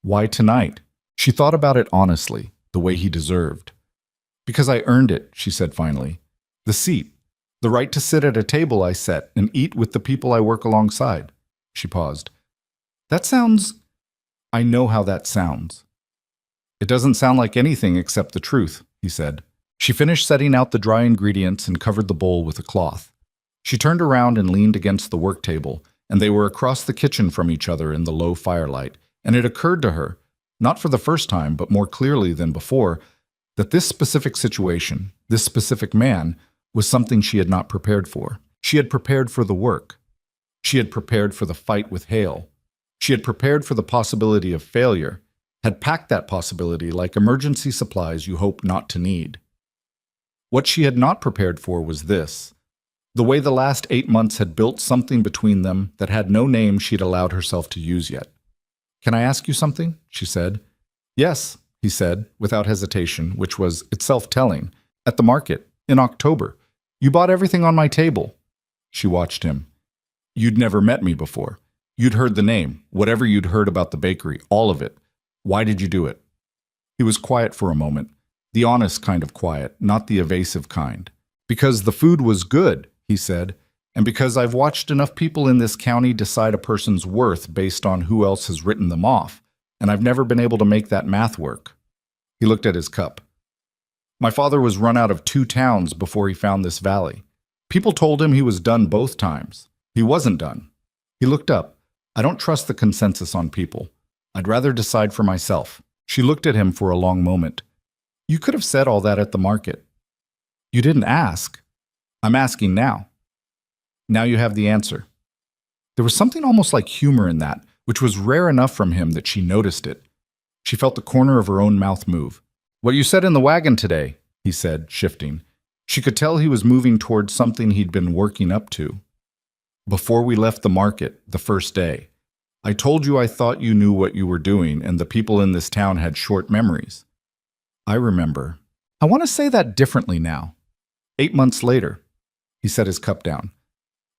Speaker 1: Why tonight? She thought about it honestly, the way he deserved. "Because I earned it," she said finally. "The seat. The right to sit at a table I set and eat with the people I work alongside." She paused. "That sounds... I know how that sounds." "It doesn't sound like anything except the truth," he said. She finished setting out the dry ingredients and covered the bowl with a cloth. She turned around and leaned against the work table, and they were across the kitchen from each other in the low firelight, and it occurred to her, not for the first time but more clearly than before, that this specific situation, this specific man, was something she had not prepared for. She had prepared for the work. She had prepared for the fight with Hale. She had prepared for the possibility of failure, had packed that possibility like emergency supplies you hope not to need. What she had not prepared for was this: the way the last 8 months had built something between them that had no name she'd allowed herself to use yet. "Can I ask you something?" she said. "Yes," he said, without hesitation, which was itself telling. "At the market, in October, you bought everything on my table." She watched him. "You'd never met me before. You'd heard the name, whatever you'd heard about the bakery, all of it. Why did you do it?" He was quiet for a moment, the honest kind of quiet, not the evasive kind. "Because the food was good," he said, "and because I've watched enough people in this county decide a person's worth based on who else has written them off, and I've never been able to make that math work." He looked at his cup. "My father was run out of 2 towns before he found this valley. People told him he was done both times. He wasn't done." He looked up. "I don't trust the consensus on people. I'd rather decide for myself." She looked at him for a long moment. "You could have said all that at the market." "You didn't ask." "I'm asking now." "Now you have the answer." There was something almost like humor in that, which was rare enough from him that she noticed it. She felt the corner of her own mouth move. "What you said in the wagon today," he said, shifting. She could tell he was moving towards something he'd been working up to. "Before we left the market, the first day, I told you I thought you knew what you were doing and the people in this town had short memories." "I remember. I want to say that differently now." 8 months later, he set his cup down.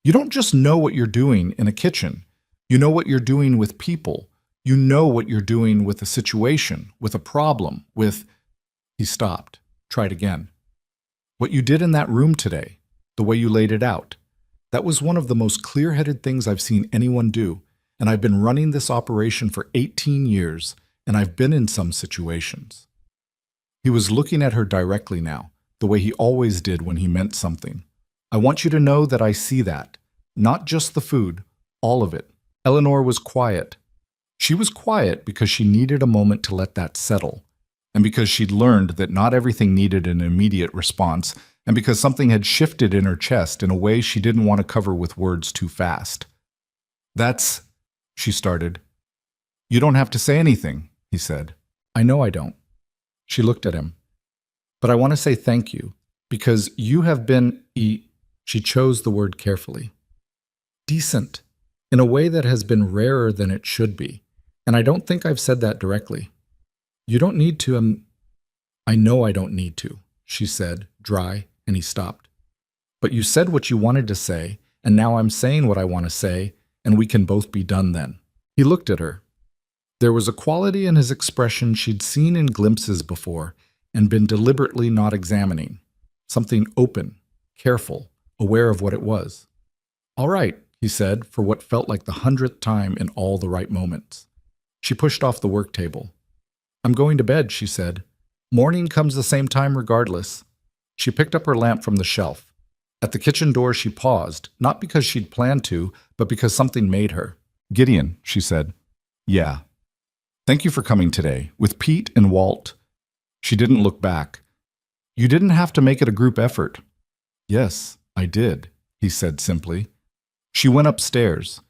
Speaker 1: "You don't just know what you're doing in a kitchen. You know what you're doing with people. You know what you're doing with a situation, with a problem, with—" He stopped, tried again. "What you did in that room today, the way you laid it out, that was one of the most clear-headed things I've seen anyone do, and I've been running this operation for 18 years, and I've been in some situations." He was looking at her directly now, the way he always did when he meant something. "I want you to know that I see that. Not just the food, all of it." Eleanor was quiet. She was quiet because she needed a moment to let that settle, and because she'd learned that not everything needed an immediate response, and because something had shifted in her chest in a way she didn't want to cover with words too fast. "That's—" she started. "You don't have to say anything," he said. "I know I don't." She looked at him. "But I want to say thank you, because you have been she chose the word carefully. "Decent, in a way that has been rarer than it should be, and I don't think I've said that directly. You don't need to, "I know I don't need to," she said, dry, and he stopped. "But you said what you wanted to say, and now I'm saying what I want to say, and we can both be done then." He looked at her. There was a quality in his expression she'd seen in glimpses before and been deliberately not examining. Something open, careful, aware of what it was. "All right," he said, for what felt like the 100th time in all the right moments. She pushed off the work table. "I'm going to bed," she said. "Morning comes the same time regardless." She picked up her lamp from the shelf. At the kitchen door she paused, not because she'd planned to, but because something made her. "Gideon," she said. "Yeah. Thank you for coming today, with Pete and Walt." She didn't look back. "You didn't have to make it a group effort." "Yes, I did," he said simply. She went upstairs.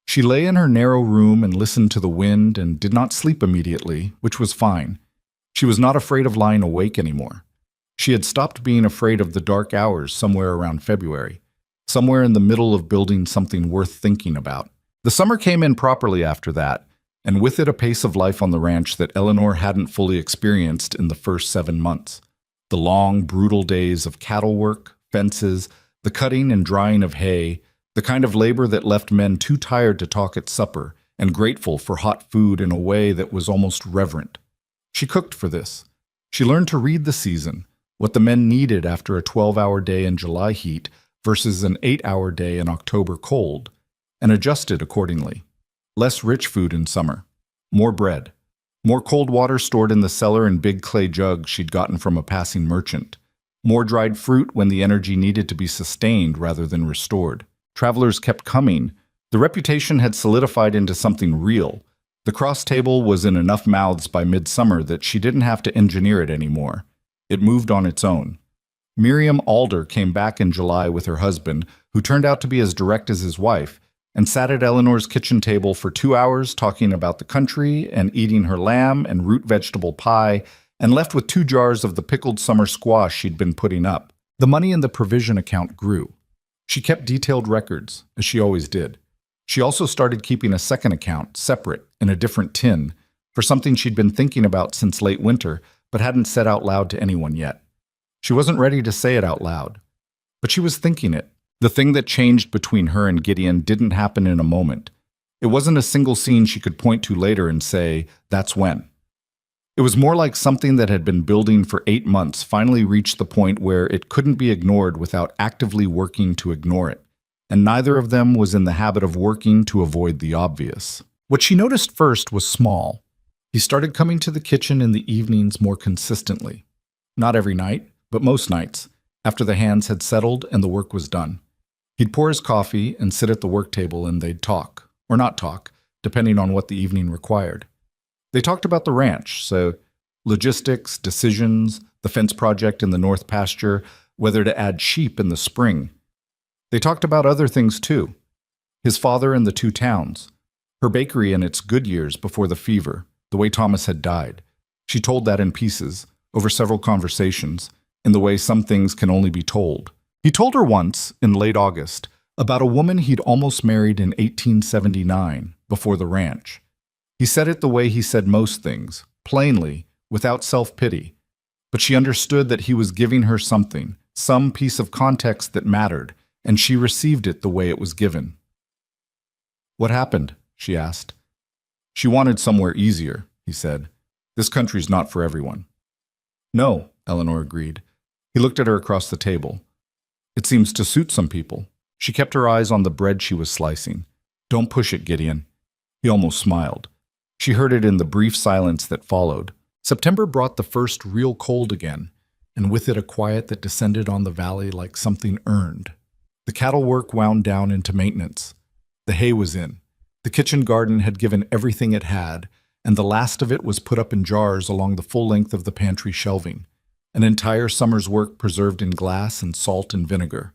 Speaker 1: She lay in her narrow room and listened to the wind and did not sleep immediately, which was fine. She was not afraid of lying awake anymore. She had stopped being afraid of the dark hours somewhere around February, somewhere in the middle of building something worth thinking about. The summer came in properly after that, and with it a pace of life on the ranch that Eleanor hadn't fully experienced in the first 7 months. The long, brutal days of cattle work, fences, the cutting and drying of hay, the kind of labor that left men too tired to talk at supper and grateful for hot food in a way that was almost reverent. She cooked for this. She learned to read the season, what the men needed after a 12-hour day in July heat versus an 8-hour day in October cold, and adjusted accordingly. Less rich food in summer. More bread. More cold water stored in the cellar in big clay jugs she'd gotten from a passing merchant. More dried fruit when the energy needed to be sustained rather than restored. Travelers kept coming. The reputation had solidified into something real. The cross table was in enough mouths by midsummer that she didn't have to engineer it anymore. It moved on its own. Miriam Alder came back in July with her husband, who turned out to be as direct as his wife, and sat at Eleanor's kitchen table for 2 hours talking about the country and eating her lamb and root vegetable pie, and left with 2 jars of the pickled summer squash she'd been putting up. The money in the provision account grew. She kept detailed records, as she always did. She also started keeping a second account, separate, in a different tin, for something she'd been thinking about since late winter, but hadn't said out loud to anyone yet. She wasn't ready to say it out loud, but she was thinking it. The thing that changed between her and Gideon didn't happen in a moment. It wasn't a single scene she could point to later and say, "That's when." It was more like something that had been building for 8 months finally reached the point where it couldn't be ignored without actively working to ignore it, and neither of them was in the habit of working to avoid the obvious. What she noticed first was small. He started coming to the kitchen in the evenings more consistently. Not every night, but most nights, after the hands had settled and the work was done. He'd pour his coffee and sit at the work table and they'd talk, or not talk, depending on what the evening required. They talked about the ranch, so logistics, decisions, the fence project in the north pasture, whether to add sheep in the spring. They talked about other things too. His father and the 2 towns, her bakery and its good years before the fever, the way Thomas had died. She told that in pieces, over several conversations, in the way some things can only be told. He told her once, in late August, about a woman he'd almost married in 1879, before the ranch. He said it the way he said most things, plainly, without self-pity, but she understood that he was giving her something, some piece of context that mattered, and she received it the way it was given. "What happened?" she asked. "She wanted somewhere easier," he said. "This country's not for everyone." "No," Eleanor agreed. He looked at her across the table. "It seems to suit some people." She kept her eyes on the bread she was slicing. "Don't push it, Gideon." He almost smiled. She heard it in the brief silence that followed. September brought the first real cold again, and with it a quiet that descended on the valley like something earned. The cattle work wound down into maintenance. The hay was in. The kitchen garden had given everything it had, and the last of it was put up in jars along the full length of the pantry shelving. An entire summer's work preserved in glass and salt and vinegar.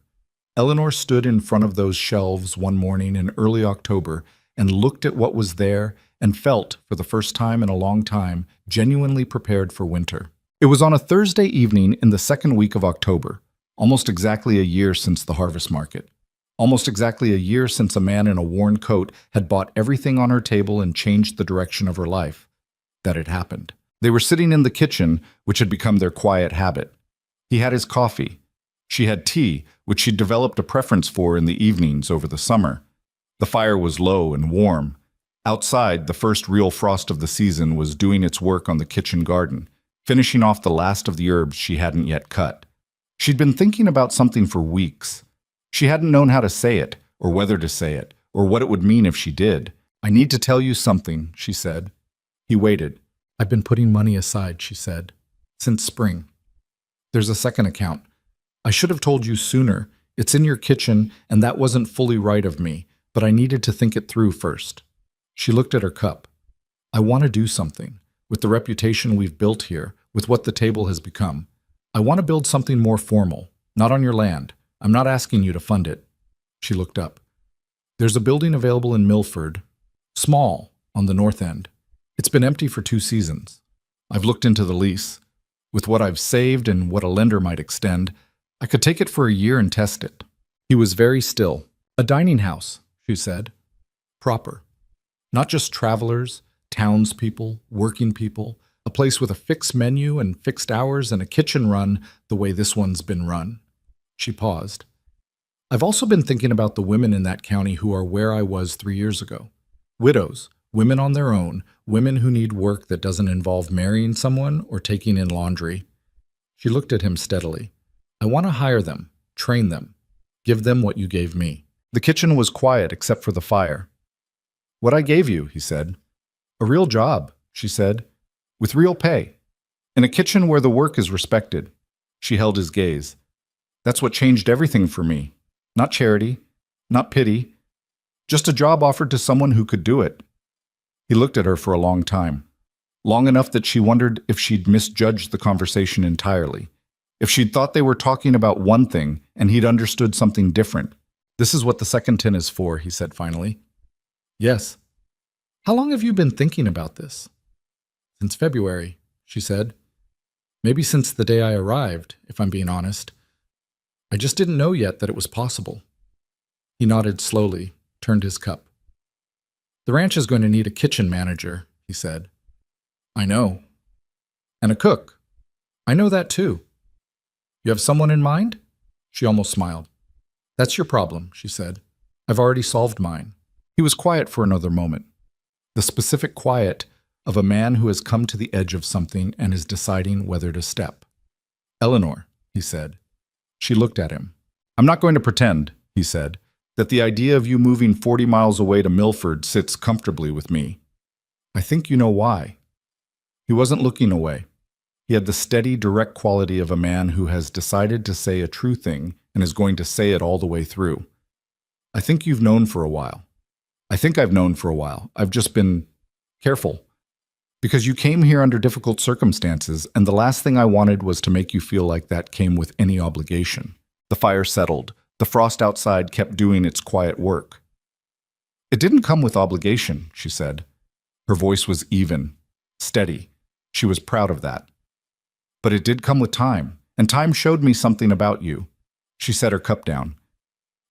Speaker 1: Eleanor stood in front of those shelves one morning in early October and looked at what was there and felt, for the first time in a long time, genuinely prepared for winter. It was on a Thursday evening in the second week of October, almost exactly a year since the harvest market. Almost exactly a year since a man in a worn coat had bought everything on her table and changed the direction of her life. That had happened. They were sitting in the kitchen, which had become their quiet habit. He had his coffee. She had tea, which she'd developed a preference for in the evenings over the summer. The fire was low and warm. Outside, the first real frost of the season was doing its work on the kitchen garden, finishing off the last of the herbs she hadn't yet cut. She'd been thinking about something for weeks. She hadn't known how to say it, or whether to say it, or what it would mean if she did. "I need to tell you something," she said. He waited. "I've been putting money aside," she said, "since spring. There's a second account. I should have told you sooner. It's in your kitchen, and that wasn't fully right of me, but I needed to think it through first." She looked at her cup. "I want to do something. With the reputation we've built here, with what the table has become. I want to build something more formal, not on your land. I'm not asking you to fund it." She looked up. "There's a building available in Milford, small, on the north end. It's been empty for 2 seasons. I've looked into the lease. With what I've saved and what a lender might extend, I could take it for a year and test it." He was very still. "A dining house," she said. "Proper. Not just travelers, townspeople, working people, a place with a fixed menu and fixed hours and a kitchen run the way this one's been run." She paused. "I've also been thinking about the women in that county who are where I was 3 years ago. Widows, women on their own, women who need work that doesn't involve marrying someone or taking in laundry." She looked at him steadily. "I want to hire them, train them, give them what you gave me." The kitchen was quiet except for the fire. "What I gave you," he said. "A real job," she said, "with real pay. In a kitchen where the work is respected." She held his gaze. "That's what changed everything for me. Not charity, not pity, just a job offered to someone who could do it." He looked at her for a long time. long enough that she wondered if she'd misjudged the conversation entirely, if she'd thought they were talking about one thing and he'd understood something different. "This is what the second tin is for," he said finally. "Yes." "How long have you been thinking about this?" "Since February," she said. "Maybe since the day I arrived, if I'm being honest. I just didn't know yet that it was possible." He nodded slowly, turned his cup. "The ranch is going to need a kitchen manager," he said. "I know." "And a cook." "I know that too." "You have someone in mind?" She almost smiled. "That's your problem," she said. "I've already solved mine." He was quiet for another moment. The specific quiet of a man who has come to the edge of something and is deciding whether to step. "Eleanor," he said. She looked at him. "I'm not going to pretend," he said, "that the idea of you moving 40 miles away to Milford sits comfortably with me. I think you know why." He wasn't looking away. He had the steady, direct quality of a man who has decided to say a true thing and is going to say it all the way through. "I think you've known for a while." "I think I've known for a while. I've just been careful. Because you came here under difficult circumstances, and the last thing I wanted was to make you feel like that came with any obligation." The fire settled. The frost outside kept doing its quiet work. "It didn't come with obligation," she said. Her voice was even, steady. She was proud of that. "But it did come with time, and time showed me something about you." She set her cup down.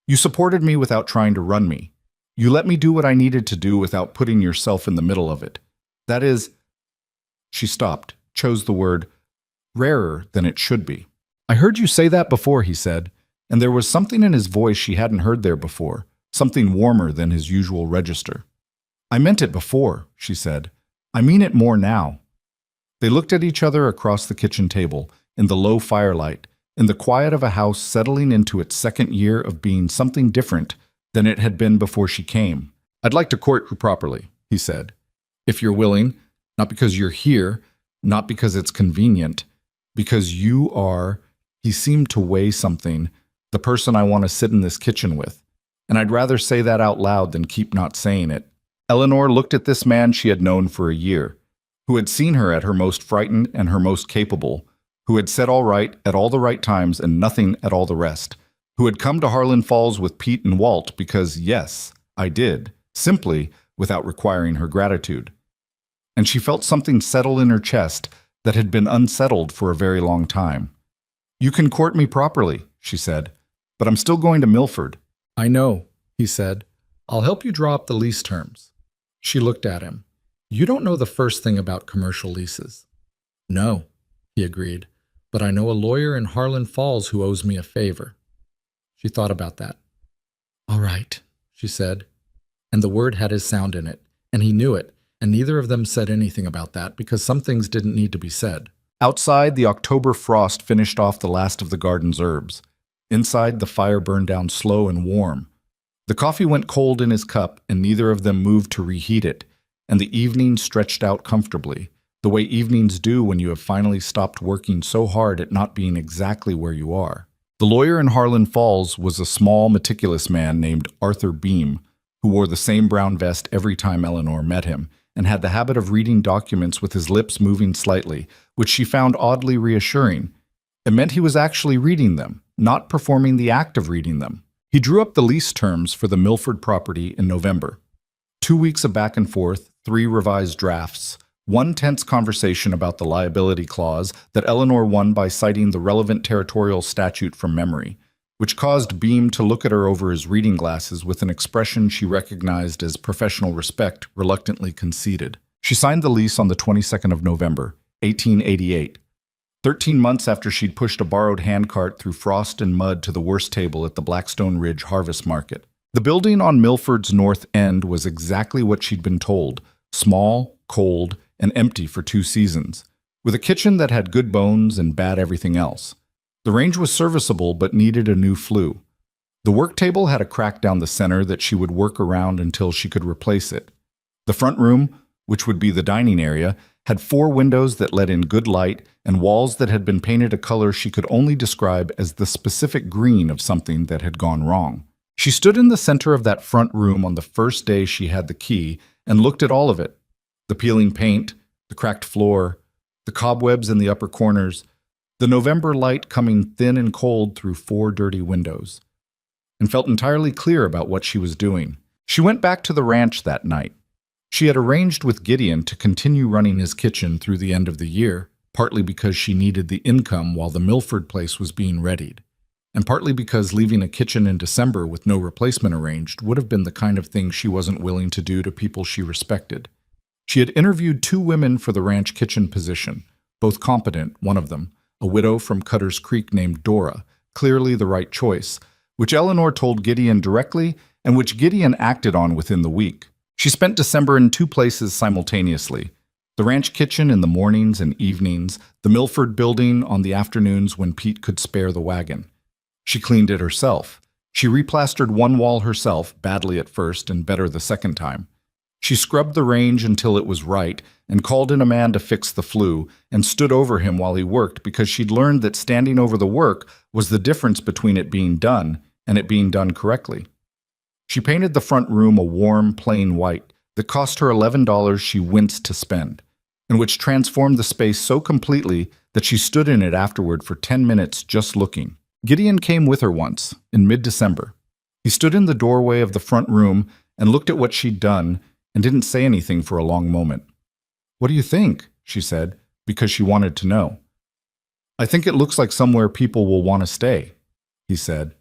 Speaker 1: "You supported me without trying to run me. You let me do what I needed to do without putting yourself in the middle of it. That is—" She stopped, chose the word, "rarer than it should be." "I heard you say that before," he said, and there was something in his voice she hadn't heard there before, something warmer than his usual register. "I meant it before," she said. "I mean it more now." They looked at each other across the kitchen table, in the low firelight, in the quiet of a house settling into its second year of being something different than it had been before she came. "I'd like to court you properly," he said. "If you're willing, not because you're here, not because it's convenient, because you are," he seemed to weigh something, "the person I want to sit in this kitchen with. And I'd rather say that out loud than keep not saying it." Eleanor looked at this man she had known for a year, who had seen her at her most frightened and her most capable, who had said all right at all the right times and nothing at all the rest, who had come to Harlan Falls with Pete and Walt because, yes, I did, simply without requiring her gratitude. And she felt something settle in her chest that had been unsettled for a very long time. "You can court me properly," she said, "but I'm still going to Milford." "I know," he said. "I'll help you draw up the lease terms." She looked at him. "You don't know the first thing about commercial leases." "No," he agreed, "but I know a lawyer in Harlan Falls who owes me a favor." She thought about that. "All right," she said, and the word had his sound in it, and he knew it, and neither of them said anything about that because some things didn't need to be said. Outside, the October frost finished off the last of the garden's herbs. Inside, the fire burned down slow and warm. The coffee went cold in his cup, and neither of them moved to reheat it, and the evening stretched out comfortably, the way evenings do when you have finally stopped working so hard at not being exactly where you are. The lawyer in Harlan Falls was a small, meticulous man named Arthur Beam, who wore the same brown vest every time Eleanor met him, and had the habit of reading documents with his lips moving slightly, which she found oddly reassuring. It meant he was actually reading them, not performing the act of reading them. He drew up the lease terms for the Milford property in November. 2 weeks of back and forth, 3 revised drafts, one tense conversation about the liability clause that Eleanor won by citing the relevant territorial statute from memory, which caused Beam to look at her over his reading glasses with an expression she recognized as professional respect reluctantly conceded. She signed the lease on the 22nd of November, 1888, 13 months after she'd pushed a borrowed handcart through frost and mud to the worst table at the Blackstone Ridge Harvest Market. The building on Milford's north end was exactly what she'd been told, small, cold, and empty for 2 seasons, with a kitchen that had good bones and bad everything else. The range was serviceable but needed a new flue. The work table had a crack down the center that she would work around until she could replace it. The front room, which would be the dining area, had 4 windows that let in good light and walls that had been painted a color she could only describe as the specific green of something that had gone wrong. She stood in the center of that front room on the first day she had the key and looked at all of it. The peeling paint, The cracked floor, the cobwebs in the upper corners, the November light coming thin and cold through 4 dirty windows, and felt entirely clear about what she was doing. She went back to the ranch that night. She had arranged with Gideon to continue running his kitchen through the end of the year, partly because she needed the income while the Milford place was being readied, and partly because leaving a kitchen in December with no replacement arranged would have been the kind of thing she wasn't willing to do to people she respected. She had interviewed 2 women for the ranch kitchen position, both competent, one of them, a widow from Cutter's Creek named Dora, clearly the right choice, which Eleanor told Gideon directly and which Gideon acted on within the week. She spent December in 2 places simultaneously: the ranch kitchen in the mornings and evenings, the Milford building on the afternoons when Pete could spare the wagon. She cleaned it herself. She replastered one wall herself, badly at first and better the second time. She scrubbed the range until it was right and called in a man to fix the flue and stood over him while he worked because she'd learned that standing over the work was the difference between it being done and it being done correctly. She painted the front room a warm, plain white that cost her $11 she winced to spend, and which transformed the space so completely that she stood in it afterward for 10 minutes just looking. Gideon came with her once, in mid-December. He stood in the doorway of the front room and looked at what she'd done and didn't say anything for a long moment. "What do you think?" she said, because she wanted to know. "I think it looks like somewhere people will want to stay," he said.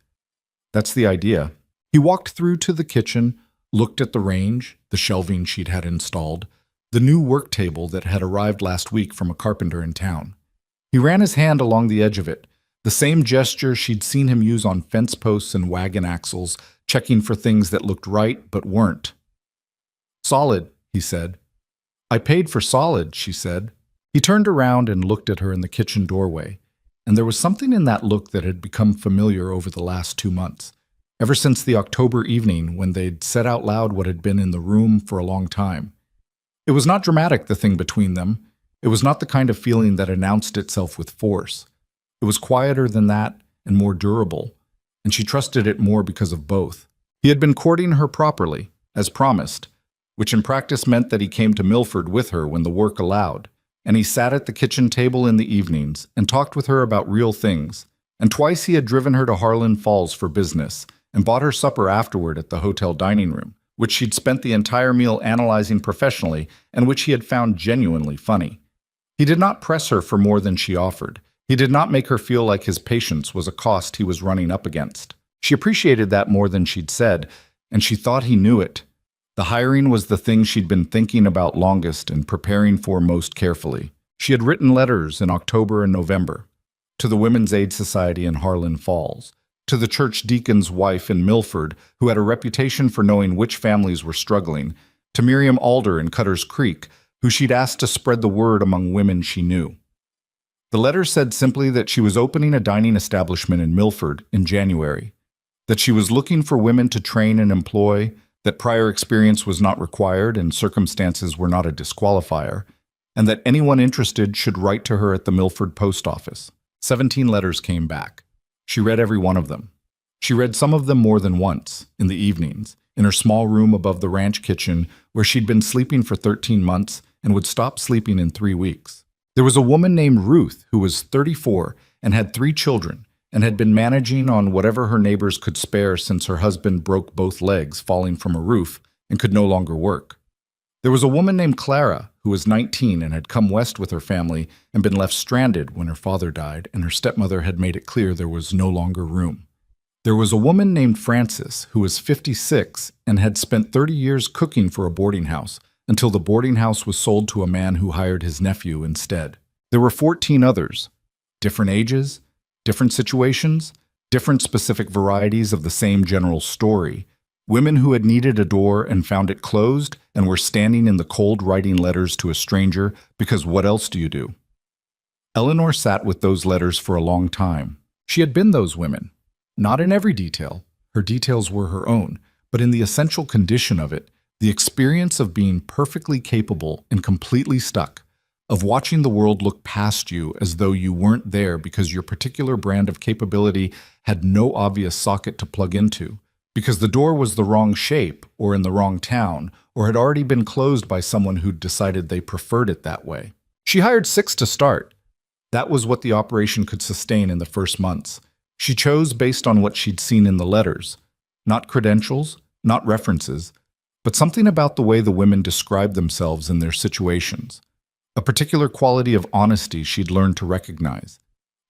Speaker 1: "That's the idea." He walked through to the kitchen, looked at the range, the shelving she'd had installed, the new work table that had arrived last week from a carpenter in town. He ran his hand along the edge of it, the same gesture she'd seen him use on fence posts and wagon axles, checking for things that looked right but weren't. "Solid," he said. "I paid for solid," she said. He turned around and looked at her in the kitchen doorway, and there was something in that look that had become familiar over the last 2 months, ever since the October evening when they'd said out loud what had been in the room for a long time. It was not dramatic, the thing between them. It was not the kind of feeling that announced itself with force. It was quieter than that and more durable, and she trusted it more because of both. He had been courting her properly, as promised, which in practice meant that he came to Milford with her when the work allowed, and he sat at the kitchen table in the evenings and talked with her about real things, and twice he had driven her to Harlan Falls for business and bought her supper afterward at the hotel dining room, which she'd spent the entire meal analyzing professionally and which he had found genuinely funny. He did not press her for more than she offered. He did not make her feel like his patience was a cost he was running up against. She appreciated that more than she'd said, and she thought he knew it. The hiring was the thing she'd been thinking about longest and preparing for most carefully. She had written letters in October and November to the Women's Aid Society in Harlan Falls, to the church deacon's wife in Milford, who had a reputation for knowing which families were struggling, to Miriam Alder in Cutter's Creek, who she'd asked to spread the word among women she knew. The letter said simply that she was opening a dining establishment in Milford in January, that she was looking for women to train and employ, that prior experience was not required and circumstances were not a disqualifier, and that anyone interested should write to her at the Milford post office. 17 letters came back. She read every one of them. She read some of them more than once, in the evenings, in her small room above the ranch kitchen where she'd been sleeping for 13 months and would stop sleeping in 3 weeks. There was a woman named Ruth who was 34 and had 3 children and had been managing on whatever her neighbors could spare since her husband broke both legs falling from a roof and could no longer work. There was a woman named Clara who was 19 and had come west with her family and been left stranded when her father died and her stepmother had made it clear there was no longer room. There was a woman named Frances who was 56 and had spent 30 years cooking for a boarding house until the boarding house was sold to a man who hired his nephew instead. There were 14 others, different ages, different situations, different specific varieties of the same general story, women who had needed a door and found it closed and were standing in the cold writing letters to a stranger because what else do you do? Eleanor sat with those letters for a long time. She had been those women. Not in every detail. Her details were her own, but in the essential condition of it, the experience of being perfectly capable and completely stuck, of watching the world look past you as though you weren't there because your particular brand of capability had no obvious socket to plug into, because the door was the wrong shape or in the wrong town, or had already been closed by someone who'd decided they preferred it that way. She hired 6 to start. That was what the operation could sustain in the first months. She chose based on what she'd seen in the letters. Not credentials, not references, but something about the way the women described themselves in their situations. A particular quality of honesty she'd learned to recognize.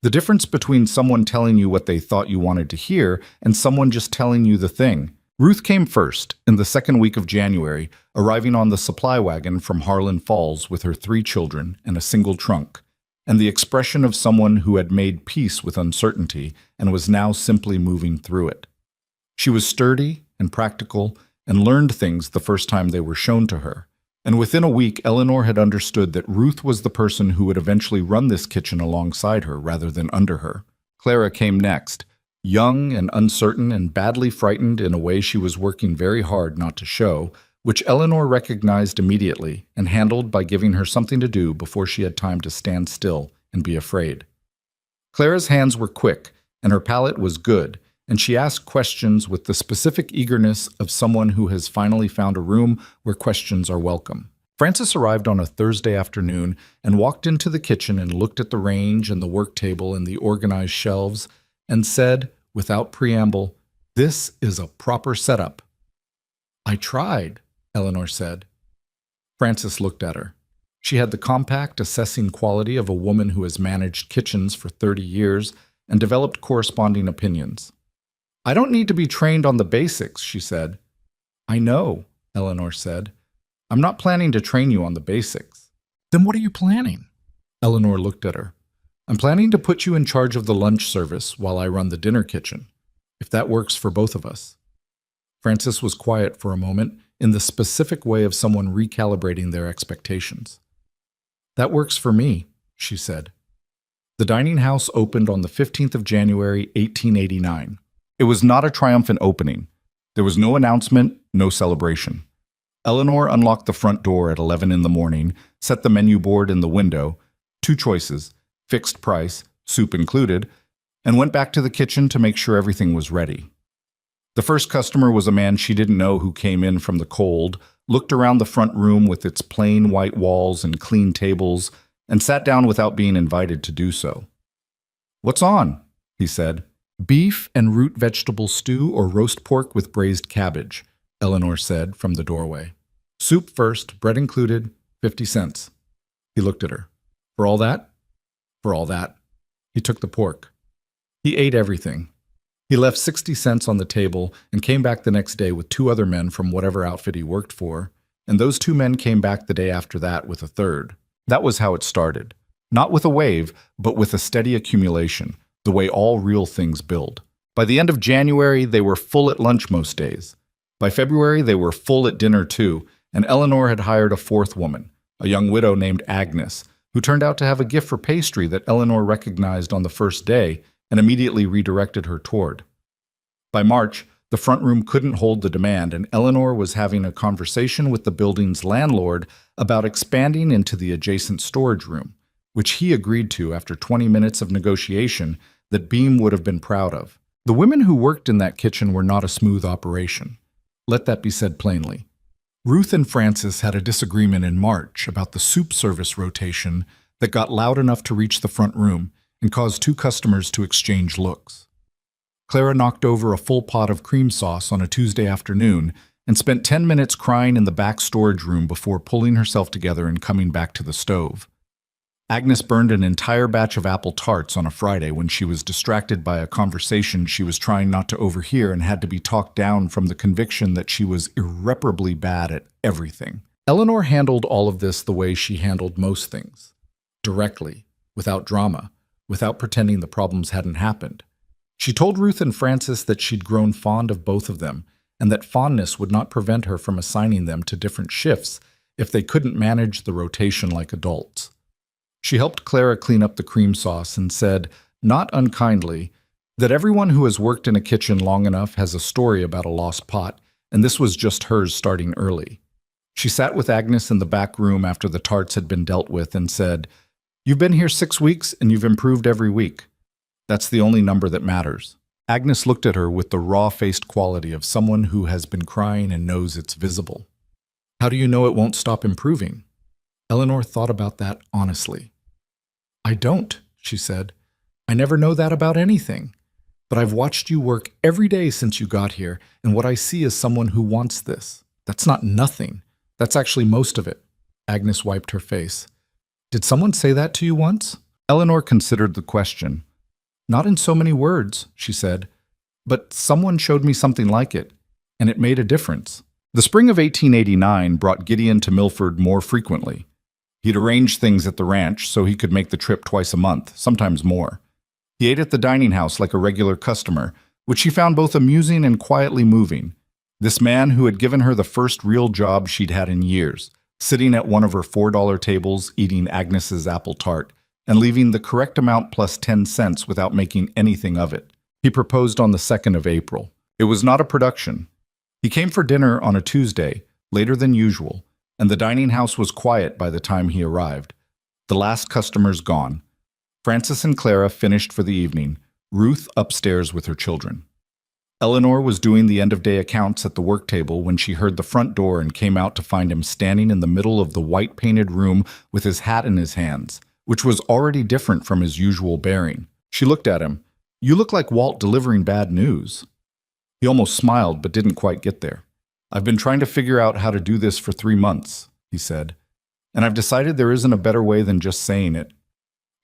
Speaker 1: The difference between someone telling you what they thought you wanted to hear and someone just telling you the thing. Ruth came first, in the second week of January, arriving on the supply wagon from Harlan Falls with her 3 children and a single trunk, and the expression of someone who had made peace with uncertainty and was now simply moving through it. She was sturdy and practical and learned things the first time they were shown to her. And within a week, Eleanor had understood that Ruth was the person who would eventually run this kitchen alongside her rather than under her. Clara came next, young and uncertain and badly frightened in a way she was working very hard not to show, which Eleanor recognized immediately and handled by giving her something to do before she had time to stand still and be afraid. Clara's hands were quick, and her palate was good, and she asked questions with the specific eagerness of someone who has finally found a room where questions are welcome. Frances arrived on a Thursday afternoon and walked into the kitchen and looked at the range and the work table and the organized shelves and said, without preamble, "This is a proper setup." "I tried," Eleanor said. Frances looked at her. She had the compact, assessing quality of a woman who has managed kitchens for 30 years and developed corresponding opinions. "I don't need to be trained on the basics," she said. "I know," Eleanor said. "I'm not planning to train you on the basics." "Then what are you planning?" Eleanor looked at her. "I'm planning to put you in charge of the lunch service while I run the dinner kitchen, if that works for both of us." Frances was quiet for a moment, in the specific way of someone recalibrating their expectations. "That works for me," she said. The dining house opened on the 15th of January, 1889. It was not a triumphant opening. There was no announcement, no celebration. Eleanor unlocked the front door at 11 in the morning, set the menu board in the window, 2 choices, fixed price, soup included, and went back to the kitchen to make sure everything was ready. The first customer was a man she didn't know who came in from the cold, looked around the front room with its plain white walls and clean tables, and sat down without being invited to do so. "What's on?" he said. "Beef and root vegetable stew or roast pork with braised cabbage," Eleanor said from the doorway. "Soup first, bread included, 50 cents. He looked at her. "For all that?" "For all that." He took the pork. He ate everything. He left 60 cents on the table and came back the next day with 2 other men from whatever outfit he worked for, and those 2 men came back the day after that with a third. That was how it started. Not with a wave, but with a steady accumulation, the way all real things build. By the end of January, they were full at lunch most days. By February, they were full at dinner too, and Eleanor had hired a 4th woman, a young widow named Agnes, who turned out to have a gift for pastry that Eleanor recognized on the first day and immediately redirected her toward. By March, the front room couldn't hold the demand, and Eleanor was having a conversation with the building's landlord about expanding into the adjacent storage room, which he agreed to after 20 minutes of negotiation that Beam would have been proud of. The women who worked in that kitchen were not a smooth operation. Let that be said plainly. Ruth and Frances had a disagreement in March about the soup service rotation that got loud enough to reach the front room and caused 2 customers to exchange looks. Clara knocked over a full pot of cream sauce on a Tuesday afternoon and spent 10 minutes crying in the back storage room before pulling herself together and coming back to the stove. Agnes burned an entire batch of apple tarts on a Friday when she was distracted by a conversation she was trying not to overhear and had to be talked down from the conviction that she was irreparably bad at everything. Eleanor handled all of this the way she handled most things. Directly, without drama, without pretending the problems hadn't happened. She told Ruth and Frances that she'd grown fond of both of them, and that fondness would not prevent her from assigning them to different shifts if they couldn't manage the rotation like adults. She helped Clara clean up the cream sauce and said, not unkindly, that everyone who has worked in a kitchen long enough has a story about a lost pot, and this was just hers starting early. She sat with Agnes in the back room after the tarts had been dealt with and said, "You've been here 6 weeks and you've improved every week. That's the only number that matters." Agnes looked at her with the raw-faced quality of someone who has been crying and knows it's visible. How do you know it won't stop improving? Eleanor thought about that honestly. I don't, she said. I never know that about anything. But I've watched you work every day since you got here, and what I see is someone who wants this. That's not nothing. That's actually most of it. Agnes wiped her face. Did someone say that to you once? Eleanor considered the question. Not in so many words, she said, but someone showed me something like it, and it made a difference. The spring of 1889 brought Gideon to Milford more frequently. He'd arranged things at the ranch so he could make the trip twice a month, sometimes more. He ate at the dining house like a regular customer, which she found both amusing and quietly moving. This man who had given her the first real job she'd had in years, sitting at one of her $4 tables eating Agnes's apple tart, and leaving the correct amount plus 10 cents without making anything of it. He proposed on the 2nd of April. It was not a production. He came for dinner on a Tuesday, later than usual, and the dining house was quiet by the time he arrived. The last customers gone. Frances and Clara finished for the evening, Ruth upstairs with her children. Eleanor was doing the end-of-day accounts at the work table when she heard the front door and came out to find him standing in the middle of the white-painted room with his hat in his hands, which was already different from his usual bearing. She looked at him. You look like Walt delivering bad news. He almost smiled but didn't quite get there. I've been trying to figure out how to do this for 3 months, he said, and I've decided there isn't a better way than just saying it.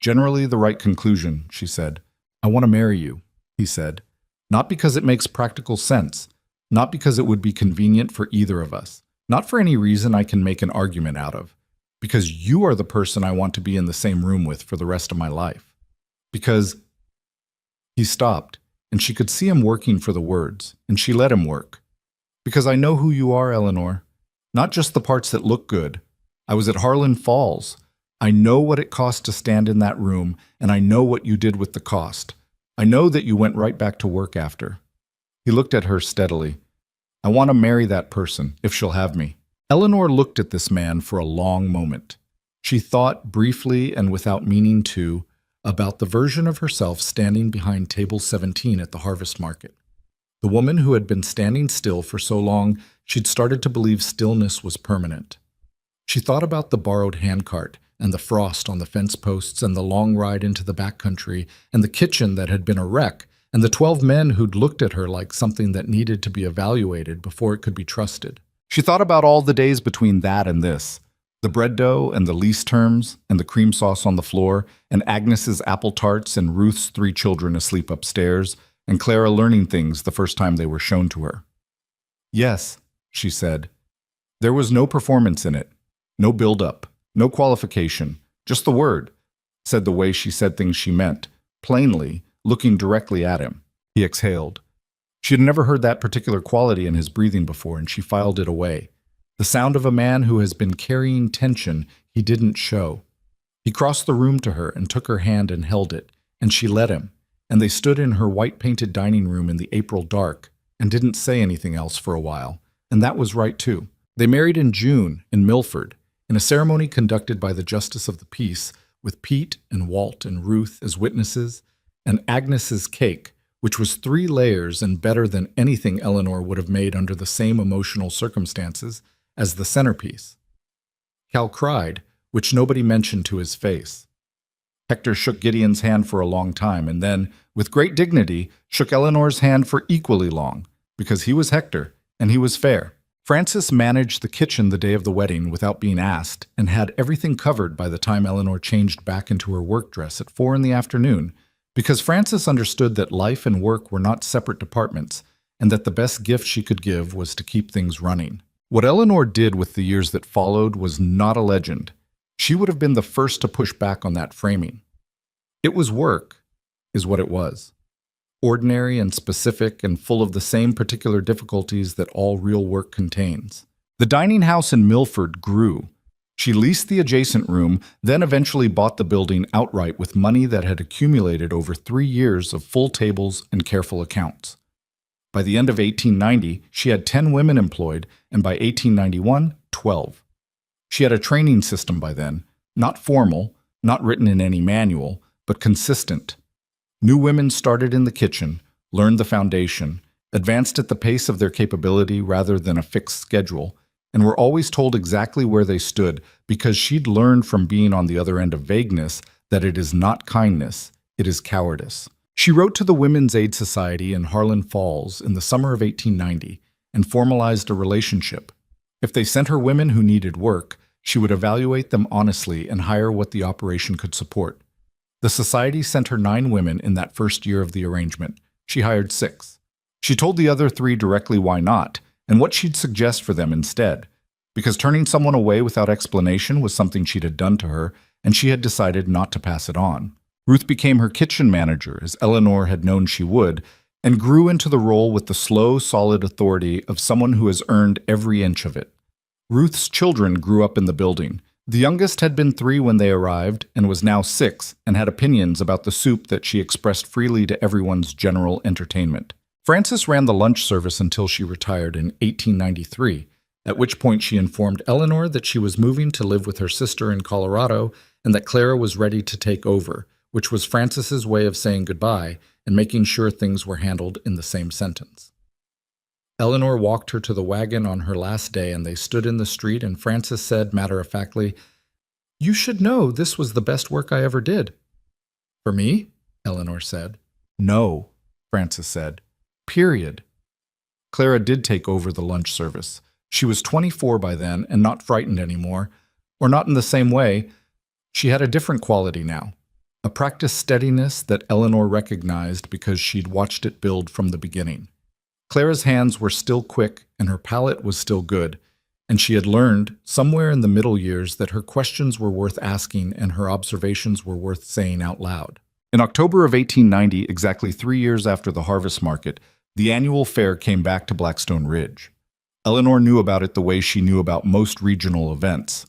Speaker 1: Generally the right conclusion, she said. I want to marry you, he said. Not because it makes practical sense, not because it would be convenient for either of us, not for any reason I can make an argument out of, because you are the person I want to be in the same room with for the rest of my life. Because... He stopped, and she could see him working for the words, and she let him work. Because I know who you are, Eleanor. Not just the parts that look good. I was at Harlan Falls. I know what it cost to stand in that room, and I know what you did with the cost. I know that you went right back to work after. He looked at her steadily. I want to marry that person, if she'll have me. Eleanor looked at this man for a long moment. She thought briefly and without meaning to about the version of herself standing behind table 17 at the harvest market. The woman who had been standing still for so long she'd started to believe stillness was permanent. She thought about the borrowed handcart and the frost on the fence posts and the long ride into the backcountry and the kitchen that had been a wreck and the 12 men who'd looked at her like something that needed to be evaluated before it could be trusted. She thought about all the days between that and this, the bread dough and the lease terms and the cream sauce on the floor and Agnes's apple tarts and Ruth's 3 children asleep upstairs and Clara learning things the first time they were shown to her. Yes, she said. There was no performance in it, no build-up, no qualification, just the word, said the way she said things she meant, plainly, looking directly at him. He exhaled. She had never heard that particular quality in his breathing before, and she filed it away. The sound of a man who has been carrying tension he didn't show. He crossed the room to her and took her hand and held it, and she let him, and they stood in her white-painted dining room in the April dark and didn't say anything else for a while, and that was right too. They married in June in Milford, in a ceremony conducted by the Justice of the Peace, with Pete and Walt and Ruth as witnesses, and Agnes's cake, which was 3 layers and better than anything Eleanor would have made under the same emotional circumstances, as the centerpiece. Cal cried, which nobody mentioned to his face. Hector shook Gideon's hand for a long time, and then, with great dignity, shook Eleanor's hand for equally long, because he was Hector, and he was fair. Frances managed the kitchen the day of the wedding without being asked, and had everything covered by the time Eleanor changed back into her work dress at 4 in the afternoon, because Frances understood that life and work were not separate departments, and that the best gift she could give was to keep things running. What Eleanor did with the years that followed was not a legend. She would have been the first to push back on that framing. It was work, is what it was. Ordinary and specific and full of the same particular difficulties that all real work contains. The dining house in Milford grew. She leased the adjacent room, then eventually bought the building outright with money that had accumulated over 3 years of full tables and careful accounts. By the end of 1890, she had 10 women employed, and by 1891, 12. She had a training system by then, not formal, not written in any manual, but consistent. New women started in the kitchen, learned the foundation, advanced at the pace of their capability rather than a fixed schedule, and were always told exactly where they stood because she'd learned from being on the other end of vagueness that it is not kindness, it is cowardice. She wrote to the Women's Aid Society in Harlan Falls in the summer of 1890 and formalized a relationship. If they sent her women who needed work, she would evaluate them honestly and hire what the operation could support. The society sent her 9 women in that first year of the arrangement. She hired 6. She told the other 3 directly why not, and what she'd suggest for them instead, because turning someone away without explanation was something she'd had done to her, and she had decided not to pass it on. Ruth became her kitchen manager, as Eleanor had known she would, and grew into the role with the slow, solid authority of someone who has earned every inch of it. Ruth's children grew up in the building. The youngest had been 3 when they arrived and was now 6 and had opinions about the soup that she expressed freely to everyone's general entertainment. Frances ran the lunch service until she retired in 1893, at which point she informed Eleanor that she was moving to live with her sister in Colorado and that Clara was ready to take over, which was Frances's way of saying goodbye and making sure things were handled in the same sentence. Eleanor walked her to the wagon on her last day, and they stood in the street, and Frances said matter-of-factly, "You should know this was the best work I ever did." "For me?" Eleanor said. "No," Frances said. Period. Clara did take over the lunch service. She was 24 by then and not frightened anymore, or not in the same way. She had a different quality now, a practiced steadiness that Eleanor recognized because she'd watched it build from the beginning. Clara's hands were still quick and her palate was still good, and she had learned, somewhere in the middle years, that her questions were worth asking and her observations were worth saying out loud. In October of 1890, exactly 3 years after the harvest market, the annual fair came back to Blackstone Ridge. Eleanor knew about it the way she knew about most regional events,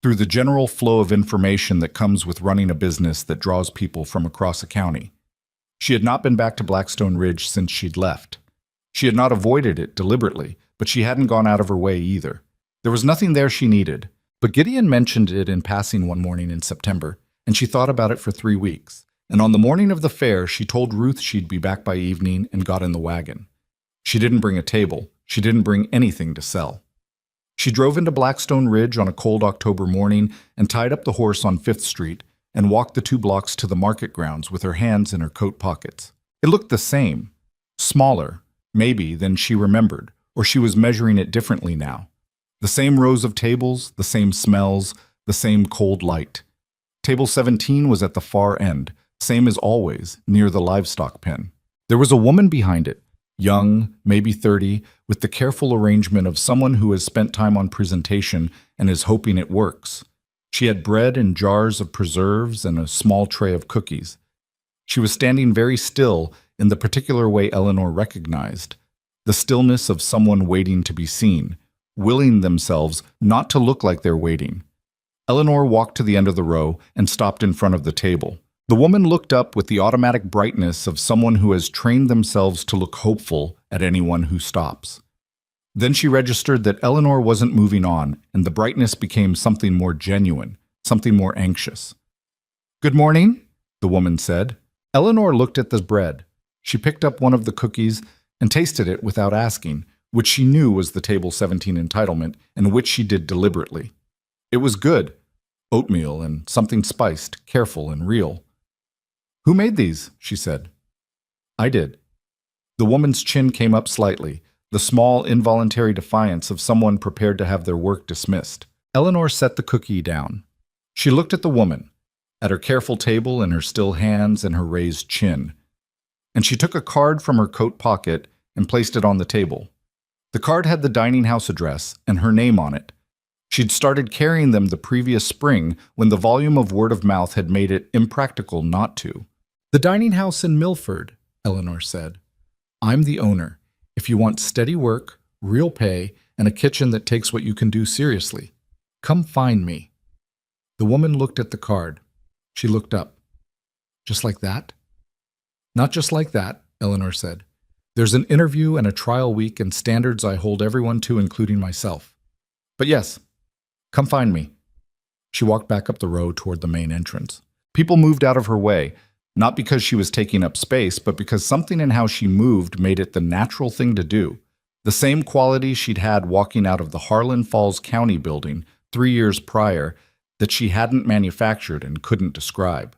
Speaker 1: through the general flow of information that comes with running a business that draws people from across a county. She had not been back to Blackstone Ridge since she'd left. She had not avoided it deliberately, but she hadn't gone out of her way either. There was nothing there she needed, but Gideon mentioned it in passing one morning in September, and she thought about it for 3 weeks. And on the morning of the fair, she told Ruth she'd be back by evening and got in the wagon. She didn't bring a table. She didn't bring anything to sell. She drove into Blackstone Ridge on a cold October morning and tied up the horse on 5th Street and walked the 2 blocks to the market grounds with her hands in her coat pockets. It looked the same, smaller, maybe, than she remembered, or she was measuring it differently now. The same rows of tables, the same smells, the same cold light. Table 17 was at the far end, same as always, near the livestock pen. There was a woman behind it, young, maybe 30, with the careful arrangement of someone who has spent time on presentation and is hoping it works. She had bread and jars of preserves and a small tray of cookies. She was standing very still in the particular way Eleanor recognized, the stillness of someone waiting to be seen, willing themselves not to look like they're waiting. Eleanor walked to the end of the row and stopped in front of the table. The woman looked up with the automatic brightness of someone who has trained themselves to look hopeful at anyone who stops. Then she registered that Eleanor wasn't moving on, and the brightness became something more genuine, something more anxious. "Good morning," the woman said. Eleanor looked at the bread. She picked up one of the cookies and tasted it without asking, which she knew was the Table 17 entitlement, and which she did deliberately. It was good. Oatmeal and something spiced, careful and real. "Who made these?" she said. "I did." The woman's chin came up slightly, the small, involuntary defiance of someone prepared to have their work dismissed. Eleanor set the cookie down. She looked at the woman, at her careful table and her still hands and her raised chin. And she took a card from her coat pocket and placed it on the table. The card had the dining house address and her name on it. She'd started carrying them the previous spring when the volume of word of mouth had made it impractical not to. "The dining house in Milford," Eleanor said. "I'm the owner. If you want steady work, real pay, and a kitchen that takes what you can do seriously, come find me." The woman looked at the card. She looked up. "Just like that?" "Not just like that," Eleanor said. "There's an interview and a trial week and standards I hold everyone to, including myself. But yes, come find me." She walked back up the row toward the main entrance. People moved out of her way, not because she was taking up space, but because something in how she moved made it the natural thing to do. The same quality she'd had walking out of the Harlan Falls County building 3 years prior that she hadn't manufactured and couldn't describe.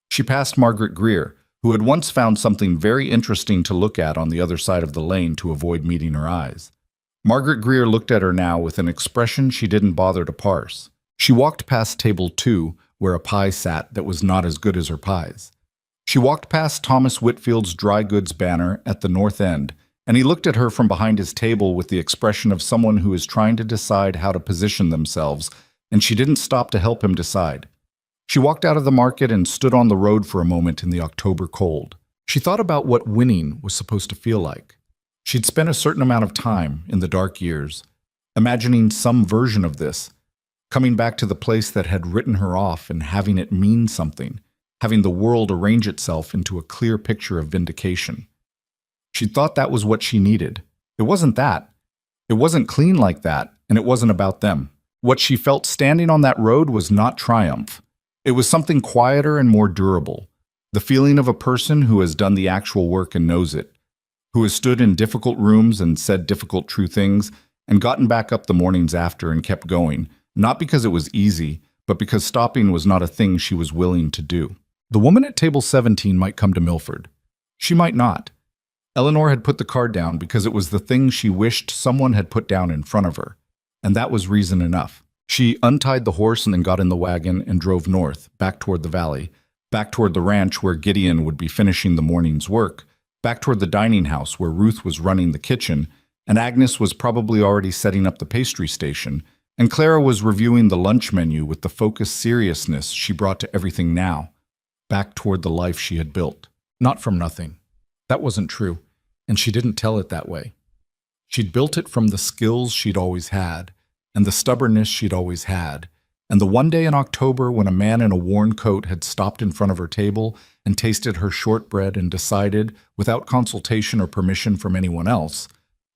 Speaker 1: She passed Margaret Greer, who had once found something very interesting to look at on the other side of the lane to avoid meeting her eyes. Margaret Greer looked at her now with an expression she didn't bother to parse. She walked past table 2, where a pie sat that was not as good as her pies. She walked past Thomas Whitfield's dry goods banner at the north end, and he looked at her from behind his table with the expression of someone who is trying to decide how to position themselves, and she didn't stop to help him decide. She walked out of the market and stood on the road for a moment in the October cold. She thought about what winning was supposed to feel like. She'd spent a certain amount of time in the dark years, imagining some version of this, coming back to the place that had written her off and having it mean something, having the world arrange itself into a clear picture of vindication. She thought that was what she needed. It wasn't that. It wasn't clean like that, and it wasn't about them. What she felt standing on that road was not triumph. It was something quieter and more durable. The feeling of a person who has done the actual work and knows it, who has stood in difficult rooms and said difficult true things and gotten back up the mornings after and kept going, not because it was easy, but because stopping was not a thing she was willing to do. The woman at table 17 might come to Milford. She might not. Eleanor had put the card down because it was the thing she wished someone had put down in front of her, and that was reason enough. She untied the horse and then got in the wagon and drove north, back toward the valley, back toward the ranch where Gideon would be finishing the morning's work, back toward the dining house where Ruth was running the kitchen, and Agnes was probably already setting up the pastry station, and Clara was reviewing the lunch menu with the focused seriousness she brought to everything now, back toward the life she had built. Not from nothing. That wasn't true, and she didn't tell it that way. She'd built it from the skills she'd always had, and the stubbornness she'd always had, and the one day in October when a man in a worn coat had stopped in front of her table and tasted her shortbread and decided, without consultation or permission from anyone else,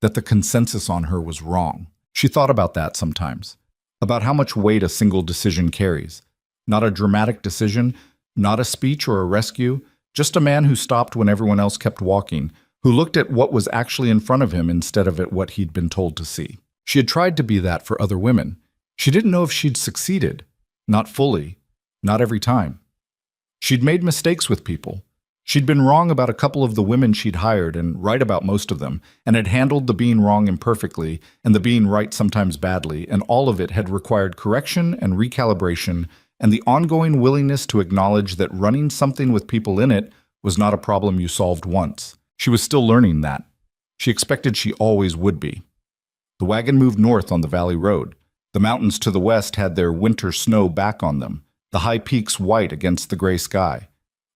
Speaker 1: that the consensus on her was wrong. She thought about that sometimes, about how much weight a single decision carries. Not a dramatic decision, not a speech or a rescue, just a man who stopped when everyone else kept walking, who looked at what was actually in front of him instead of at what he'd been told to see. She had tried to be that for other women. She didn't know if she'd succeeded. Not fully. Not every time. She'd made mistakes with people. She'd been wrong about a couple of the women she'd hired and right about most of them, and had handled the being wrong imperfectly and the being right sometimes badly, and all of it had required correction and recalibration and the ongoing willingness to acknowledge that running something with people in it was not a problem you solved once. She was still learning that. She expected she always would be. The wagon moved north on the valley road. The mountains to the west had their winter snow back on them, the high peaks white against the gray sky.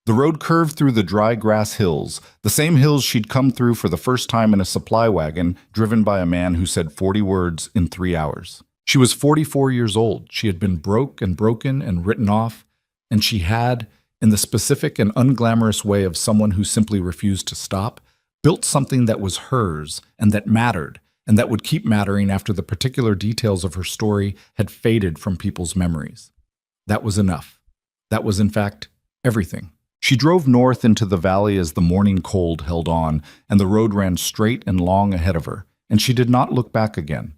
Speaker 1: The road curved through the dry grass hills, the same hills she'd come through for the first time in a supply wagon driven by a man who said 40 words in 3 hours. She was 44 years old. She had been broke and broken and written off, and she had, in the specific and unglamorous way of someone who simply refused to stop, built something that was hers and that mattered, and that would keep mattering after the particular details of her story had faded from people's memories. That was enough. That was, in fact, everything. She drove north into the valley as the morning cold held on, and the road ran straight and long ahead of her, and she did not look back again.